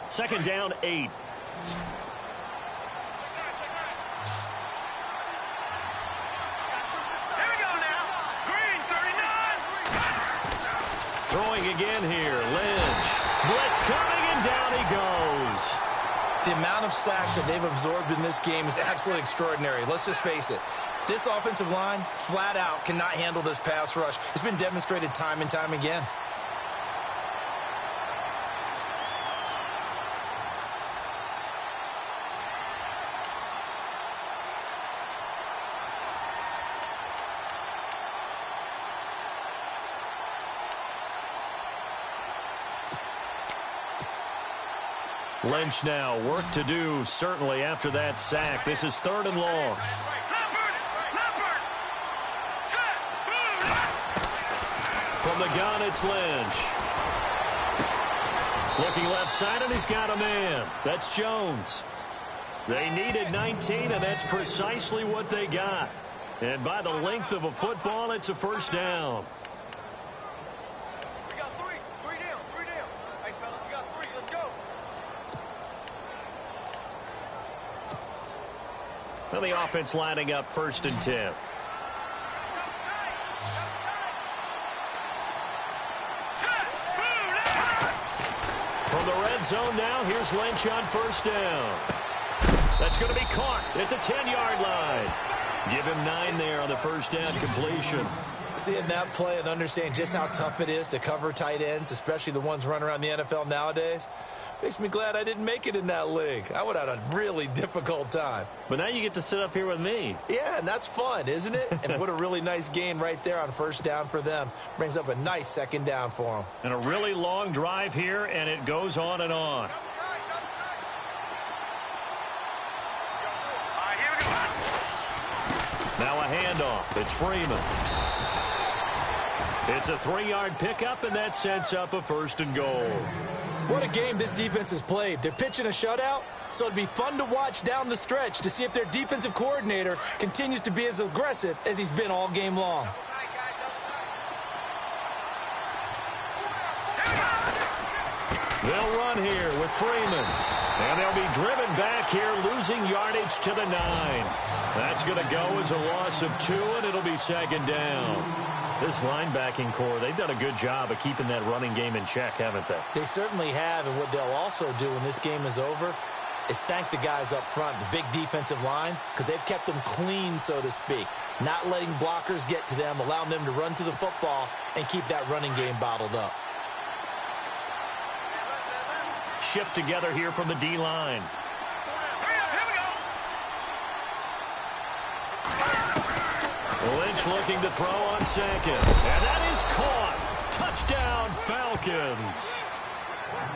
Second down, 8. Throwing again here, Lynch. Blitz coming, and down he goes. The amount of sacks that they've absorbed in this game is absolutely extraordinary. Let's just face it. This offensive line, flat out, cannot handle this pass rush. It's been demonstrated time and time again. Lynch now, work to do, certainly, after that sack. This is 3rd and long. From the gun, it's Lynch. Looking left side, and he's got a man. That's Jones. They needed 19, and that's precisely what they got. And by the length of a football, it's a first down. We got three. Three down. Hey, fellas, we got 3. Let's go. Now the offense lining up 1st and 10. From the red zone now, here's Lynch on 1st down. That's going to be caught at the 10-yard line. Give him 9 there on the 1st down completion. Seeing that play and understanding just how tough it is to cover tight ends, especially the ones running around the NFL nowadays, makes me glad I didn't make it in that league. I would have had a really difficult time. But now you get to sit up here with me. Yeah, and that's fun, isn't it? And what a really nice gain right there on 1st down for them. Brings up a nice 2nd down for them. And a really long drive here, and it goes on and on. Now a handoff. It's Freeman. It's a 3-yard pickup, and that sets up a 1st and goal. What a game this defense has played. They're pitching a shutout, so it'd be fun to watch down the stretch to see if their defensive coordinator continues to be as aggressive as he's been all game long. They'll run here with Freeman. And they'll be driven back here, losing yardage to the 9. That's going to go as a loss of 2, and it'll be 2nd down. This linebacking core, they've done a good job of keeping that running game in check, haven't they? They certainly have, and what they'll also do when this game is over is thank the guys up front, the big defensive line, because they've kept them clean, so to speak, not letting blockers get to them, allowing them to run to the football and keep that running game bottled up. Shift together here from the D-line. Lynch looking to throw on 2nd. And that is caught. Touchdown, Falcons.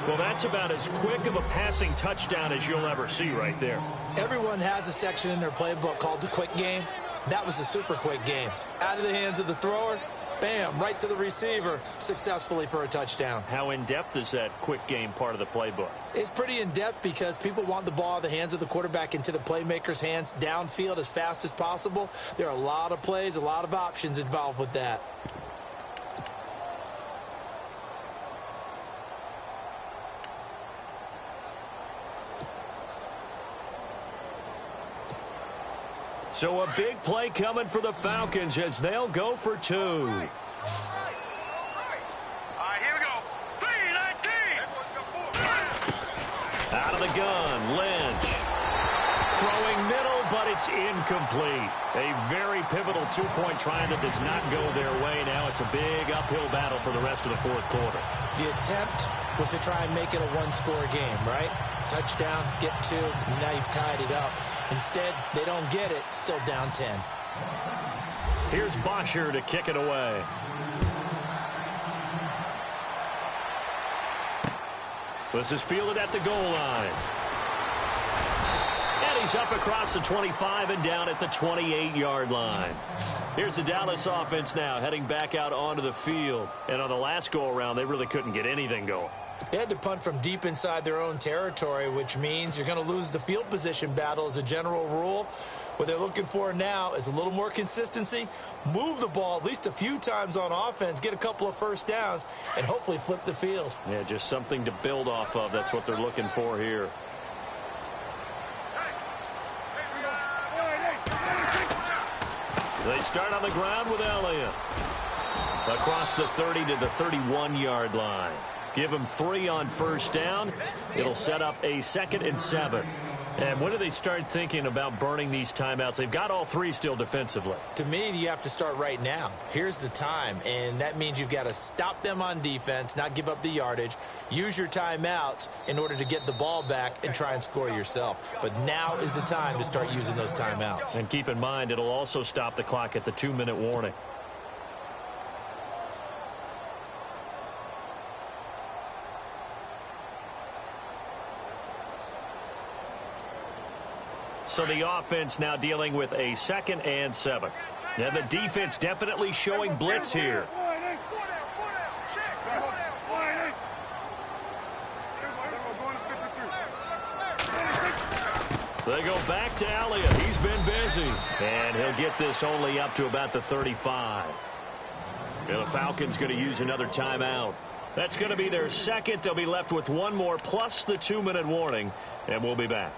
Well, that's about as quick of a passing touchdown as you'll ever see right there. Everyone has a section in their playbook called the quick game. That was a super quick game. Out of the hands of the thrower, bam, right to the receiver, successfully for a touchdown. How in-depth is that quick game part of the playbook? It's pretty in-depth because people want the ball out of the hands of the quarterback into the playmaker's hands downfield as fast as possible. There are a lot of plays, a lot of options involved with that. So a big play coming for the Falcons as they'll go for 2. All right, here we go. 3-19. Out of the gun, Lynch. Throwing middle, but it's incomplete. A very pivotal 2-point try that does not go their way. Now it's a big uphill battle for the rest of the 4th quarter. The attempt was to try and make it a one-score game, right? Touchdown, get 2, and now you've tied it up. Instead, they don't get it, still down 10. Here's Bosher to kick it away. This is fielded at the goal line. And he's up across the 25 and down at the 28-yard line. Here's the Dallas offense now heading back out onto the field. And on the last go-around, they really couldn't get anything going. They had to punt from deep inside their own territory, which means you're going to lose the field position battle as a general rule. What they're looking for now is a little more consistency, move the ball at least a few times on offense, get a couple of 1st downs, and hopefully flip the field. Yeah, just something to build off of. That's what they're looking for here. They start on the ground with Elliott. Across the 30 to the 31-yard line. Give them 3 on 1st down. It'll set up a 2nd and 7. And when do they start thinking about burning these timeouts? They've got all three still defensively. To me, you have to start right now. Here's the time, and that means you've got to stop them on defense, not give up the yardage, use your timeouts in order to get the ball back and try and score yourself. But now is the time to start using those timeouts. And keep in mind, it'll also stop the clock at the 2-minute warning. So the offense now dealing with a 2nd and 7. Now the defense definitely showing blitz here. They go back to Elliott. He's been busy. And he'll get this only up to about the 35. And the Falcons going to use another timeout. That's going to be their 2nd. They'll be left with one more plus the 2-minute warning. And we'll be back.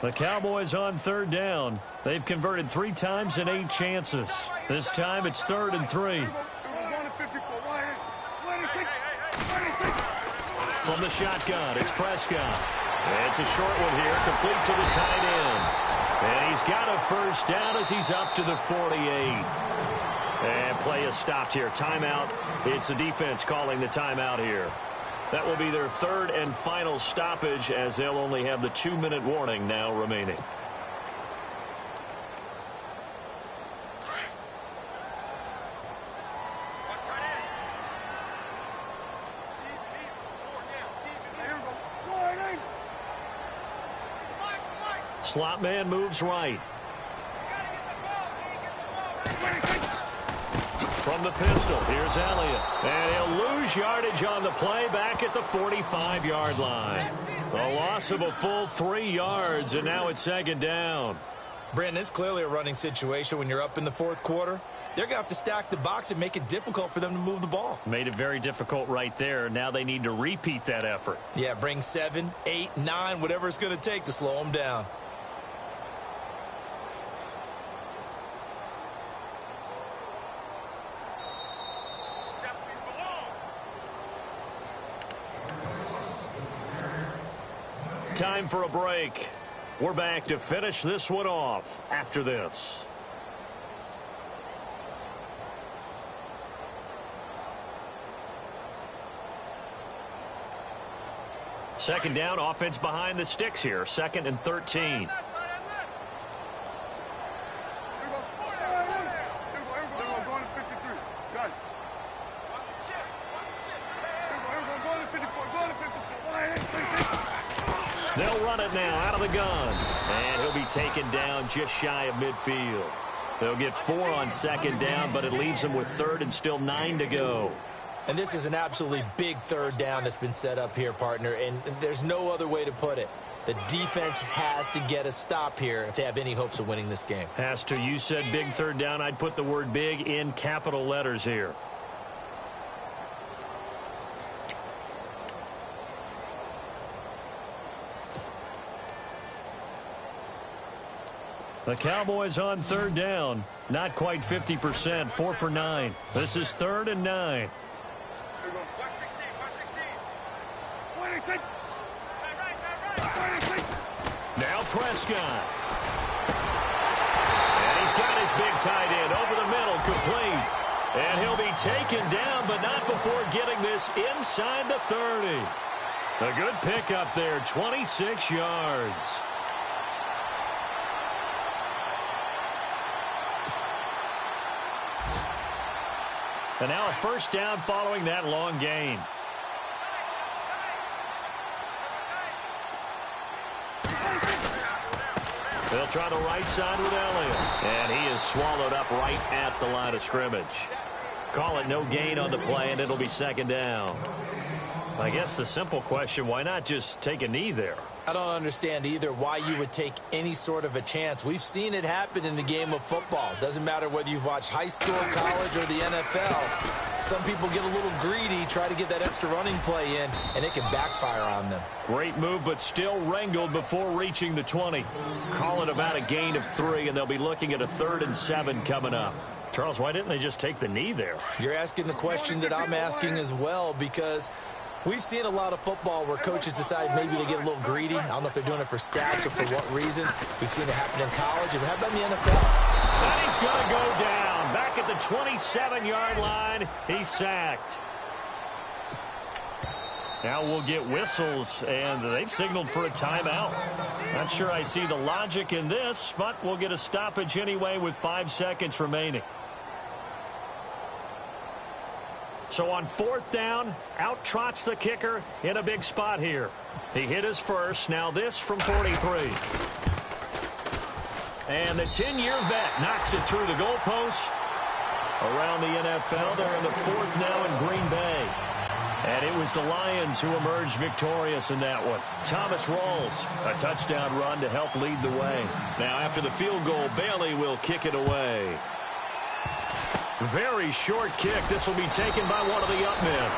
The Cowboys on 3rd down. They've converted 3 times in 8 chances. This time it's 3rd and 3. From the shotgun, it's Prescott. It's a short one here, complete to the tight end. And he's got a first down as he's up to the 48. And play is stopped here. Timeout. It's the defense calling the timeout here. That will be their 3rd and final stoppage as they'll only have the 2-minute warning now remaining. Slot man moves right. From the pistol, here's Elliott. And he'll lose yardage on the play back at the 45-yard line. A loss of a full 3 yards, and now it's 2nd down. Brandon, it's clearly a running situation when you're up in the 4th quarter. They're going to have to stack the box and make it difficult for them to move the ball. Made it very difficult right there. Now they need to repeat that effort. Yeah, bring 7, 8, 9, whatever it's going to take to slow them down. Time for a break. We're back to finish this one off after this. Second down, offense behind the sticks here. 2nd and 13. They'll run it now out of the gun. And he'll be taken down just shy of midfield. They'll get 4 on 2nd down, but it leaves them with 3rd and still 9 to go. And this is an absolutely big 3rd down that's been set up here, partner, and there's no other way to put it. The defense has to get a stop here if they have any hopes of winning this game. Has to. You said big 3rd down. I'd put the word big in capital letters here. The Cowboys on 3rd down. Not quite 50%. 4 for 9. This is 3rd and 9. Now Prescott. And he's got his big tight end over the middle, complete. And he'll be taken down, but not before getting this inside the 30. A good pickup there, 26 yards. And now a first down following that long gain. They'll try the right side with Elliott. And he is swallowed up right at the line of scrimmage. Call it no gain on the play, and it'll be 2nd down. I guess the simple question, why not just take a knee there? I don't understand either why you would take any sort of a chance. We've seen it happen in the game of football. Doesn't matter whether you've watched high school, college, or the NFL. Some people get a little greedy, try to get that extra running play in, and it can backfire on them. Great move, but still wrangled before reaching the 20. Call it about a gain of 3, and they'll be looking at a 3rd and 7 coming up. Charles, why didn't they just take the knee there? You're asking the question that I'm asking as well, because we've seen a lot of football where coaches decide maybe they get a little greedy. I don't know if they're doing it for stats or for what reason. We've seen it happen in college, and how about in the NFL? And he's going to go down. Back at the 27-yard line, he's sacked. Now we'll get whistles, and they've signaled for a timeout. Not sure I see the logic in this, but we'll get a stoppage anyway with 5 seconds remaining. So on 4th down, out trots the kicker in a big spot here. He hit his first. Now this from 43. And the 10-year vet knocks it through the goalpost. Around the NFL, they're in the 4th now in Green Bay. And it was the Lions who emerged victorious in that one. Thomas Rawls, a touchdown run to help lead the way. Now after the field goal, Bailey will kick it away. Very short kick. This will be taken by one of the up men.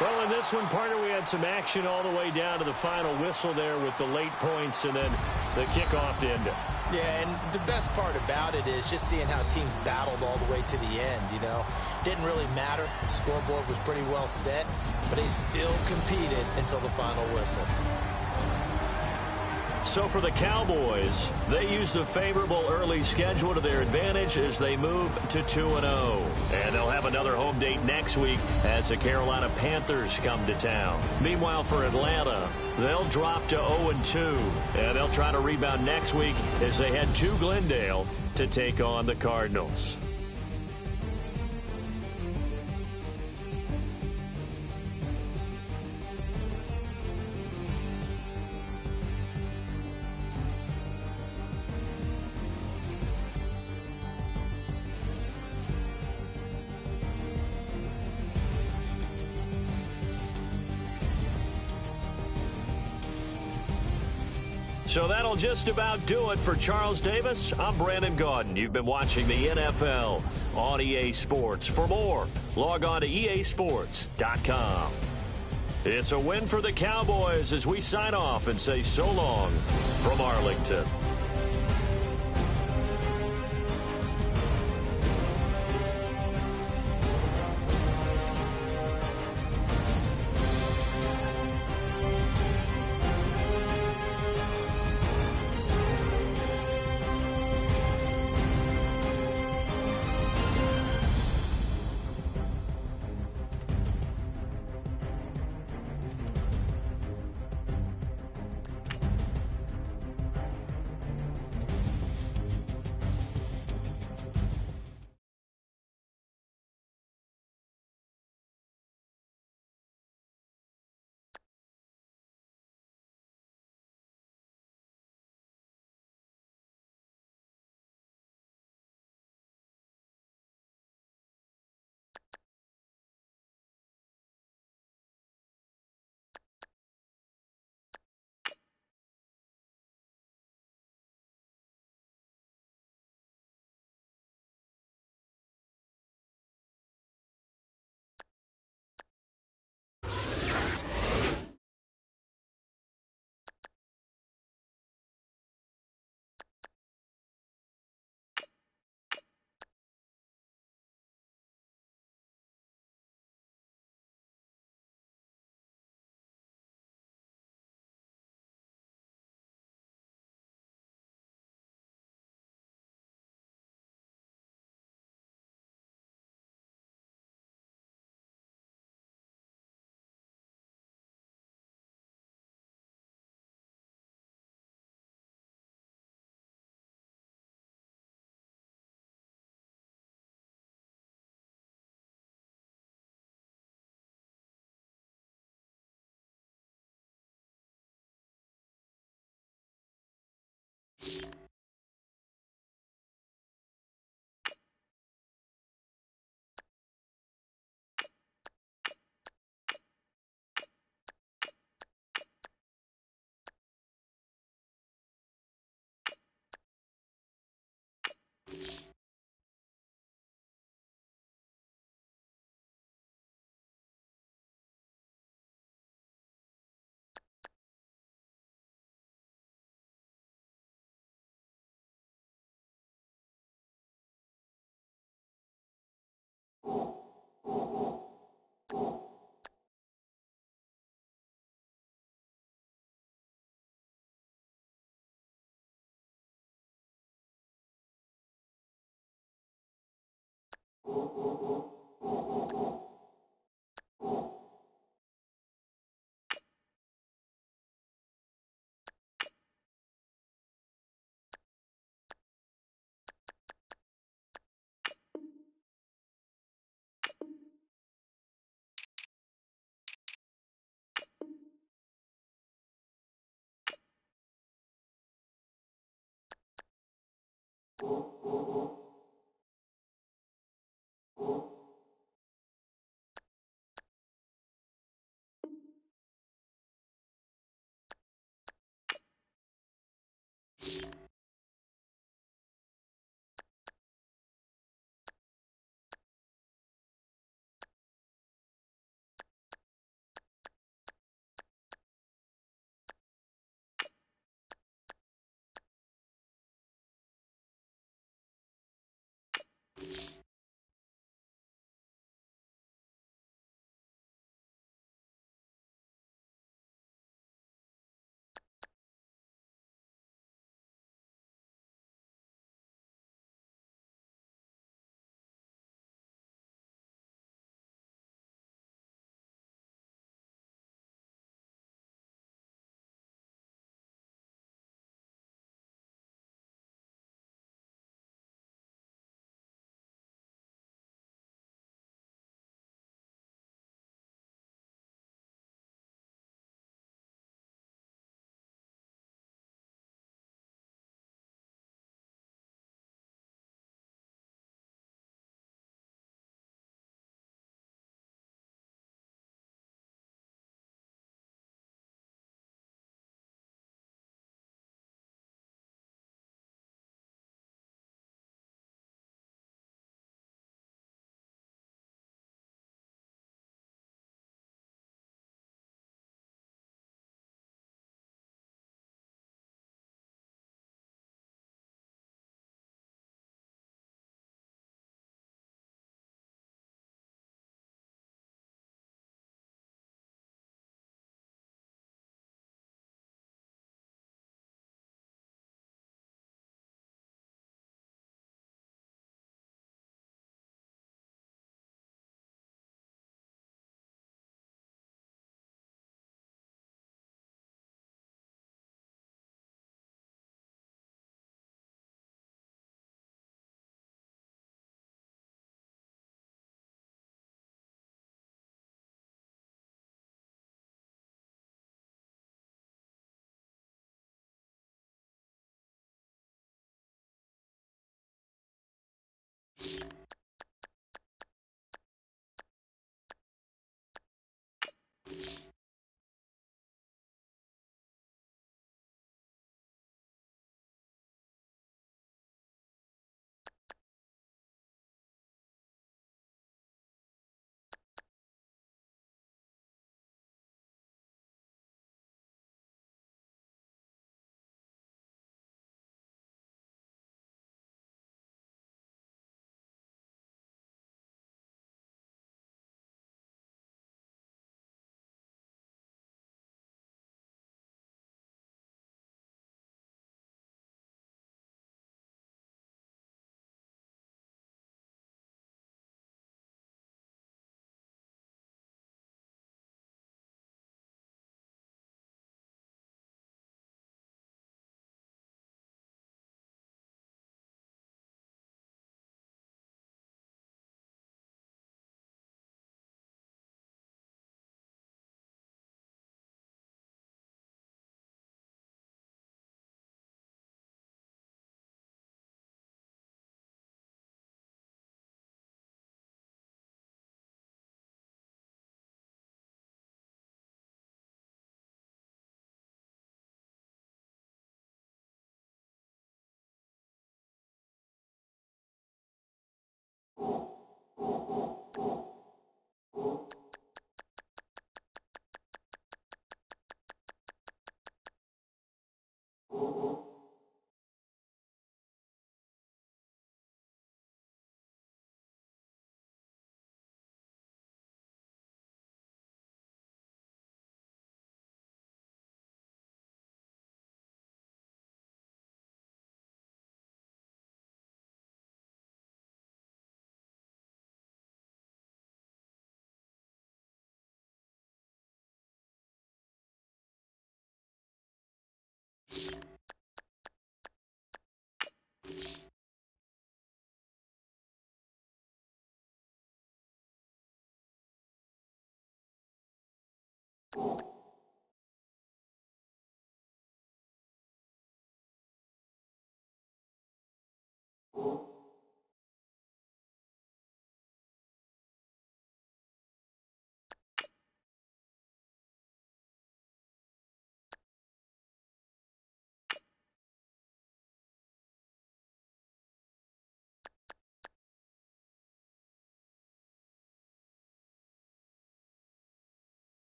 Well, in this one, partner, we had some action all the way down to the final whistle there with the late points and then the kickoff to end it. Yeah, and the best part about it is just seeing how teams battled all the way to the end, you know. Didn't really matter. The scoreboard was pretty well set, but they still competed until the final whistle. So for the Cowboys, they used a favorable early schedule to their advantage as they move to 2-0. And they'll have another home date next week as the Carolina Panthers come to town. Meanwhile, for Atlanta, they'll drop to 0-2. And they'll try to rebound next week as they head to Glendale to take on the Cardinals. So that'll just about do it for Charles Davis. I'm Brandon Gaudin. You've been watching the NFL on EA Sports. For more, log on to easports.com. It's a win for the Cowboys as we sign off and say so long from Arlington.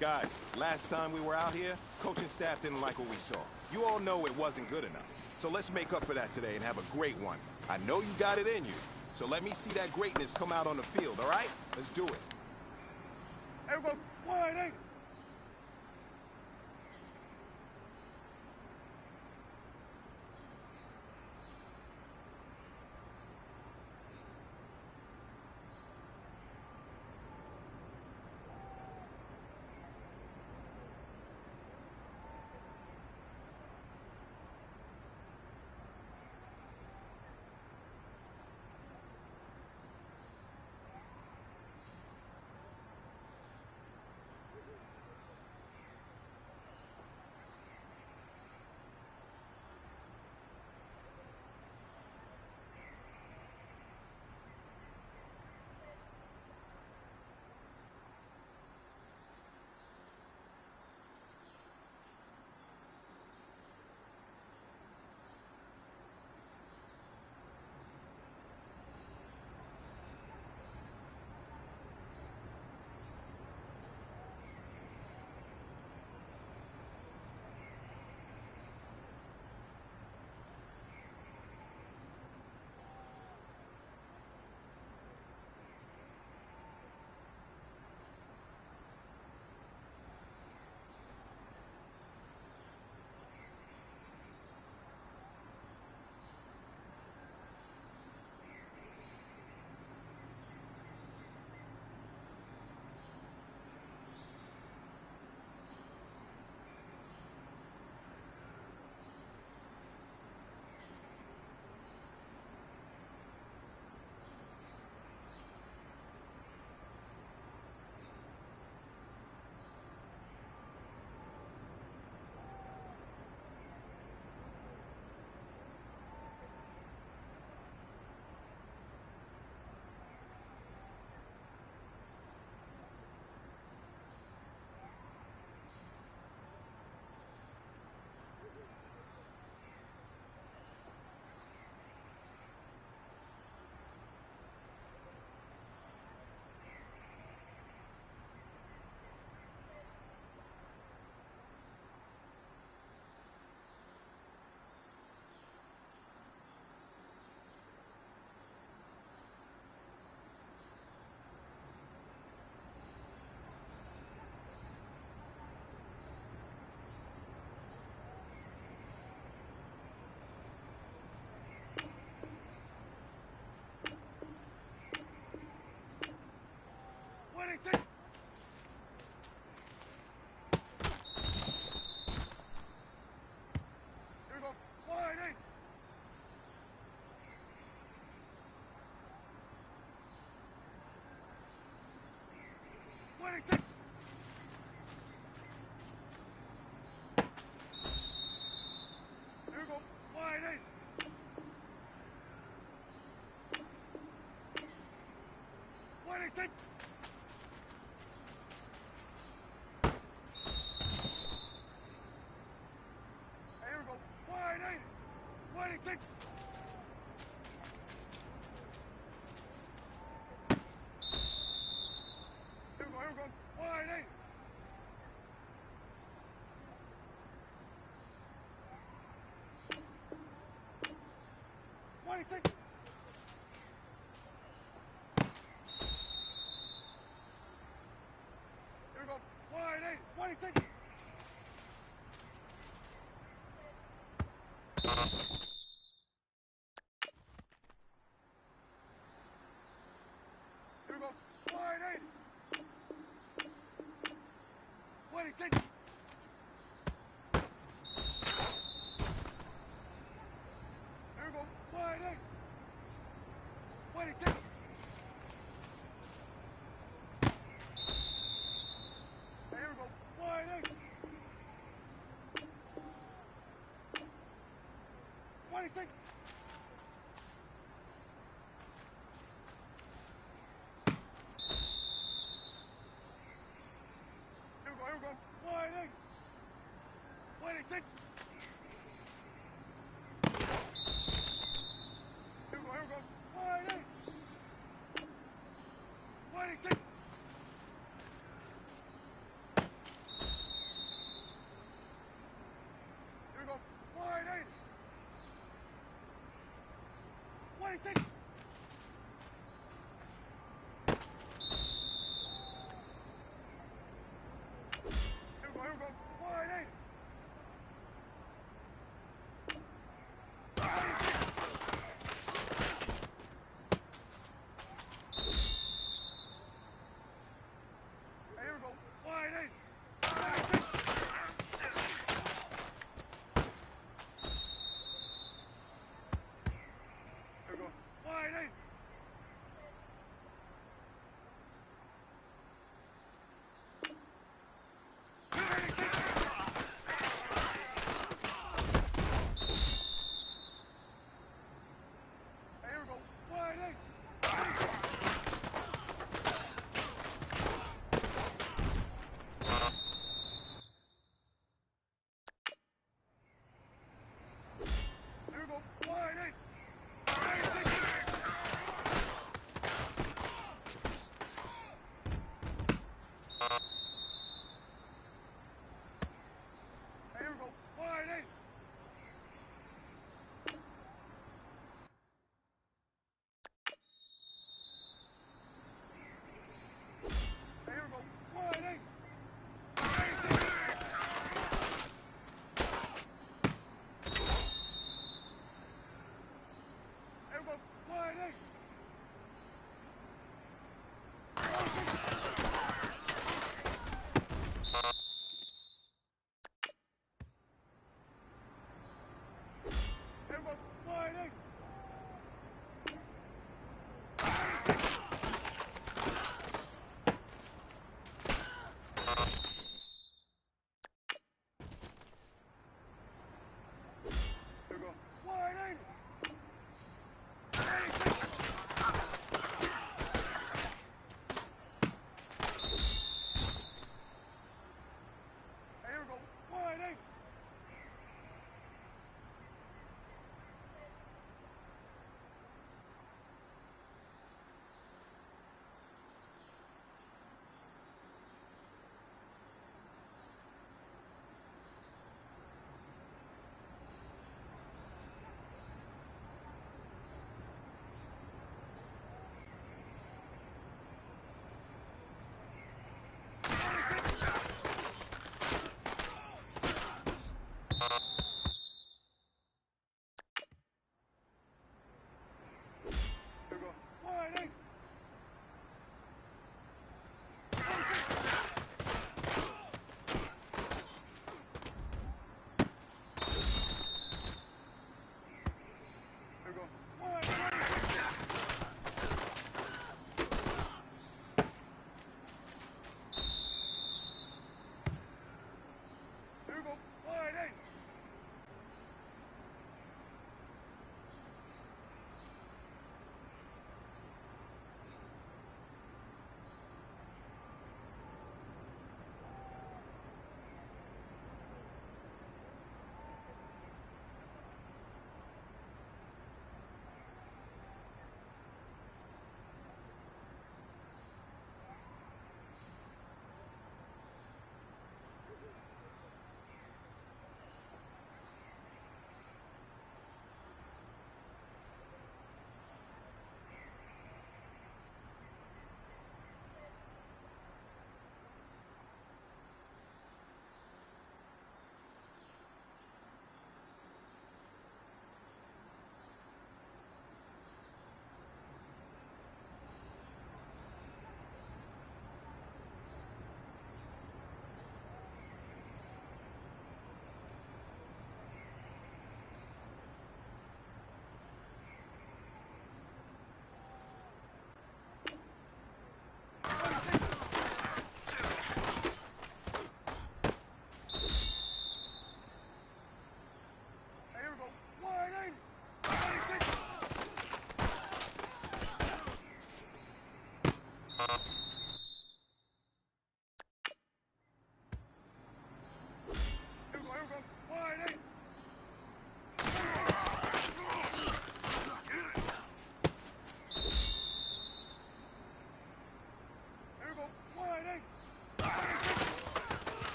Guys, last time we were out here, coaching staff didn't like what we saw. You all know it wasn't good enough. So let's make up for that today and have a great one. I know you got it in you. So let me see that greatness come out on the field, all right? Let's do it. Everyone, wide eight.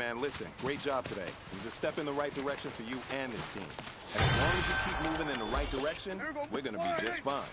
man, listen, great job today. It was a step in the right direction for you and this team. And as long as you keep moving in the right direction, we're going to be just fine.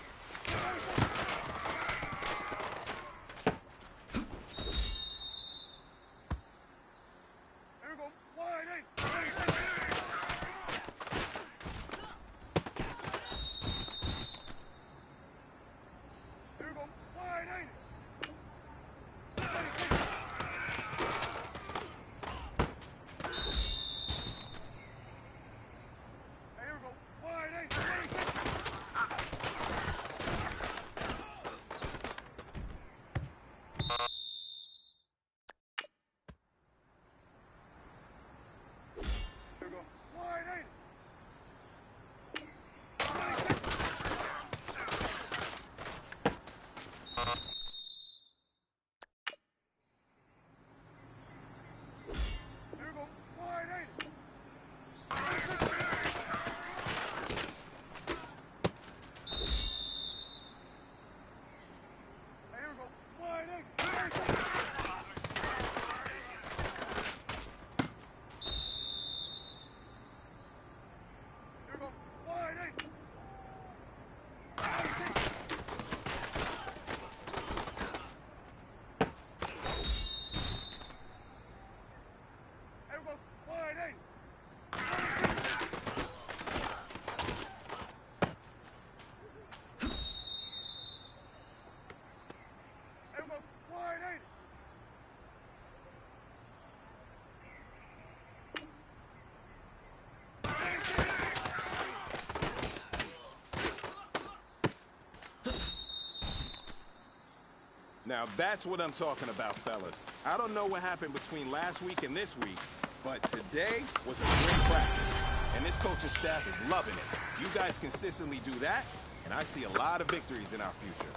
Now that's what I'm talking about, fellas. I don't know what happened between last week and this week, but today was a great practice. And this coaching staff is loving it. You guys consistently do that, and I see a lot of victories in our future.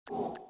you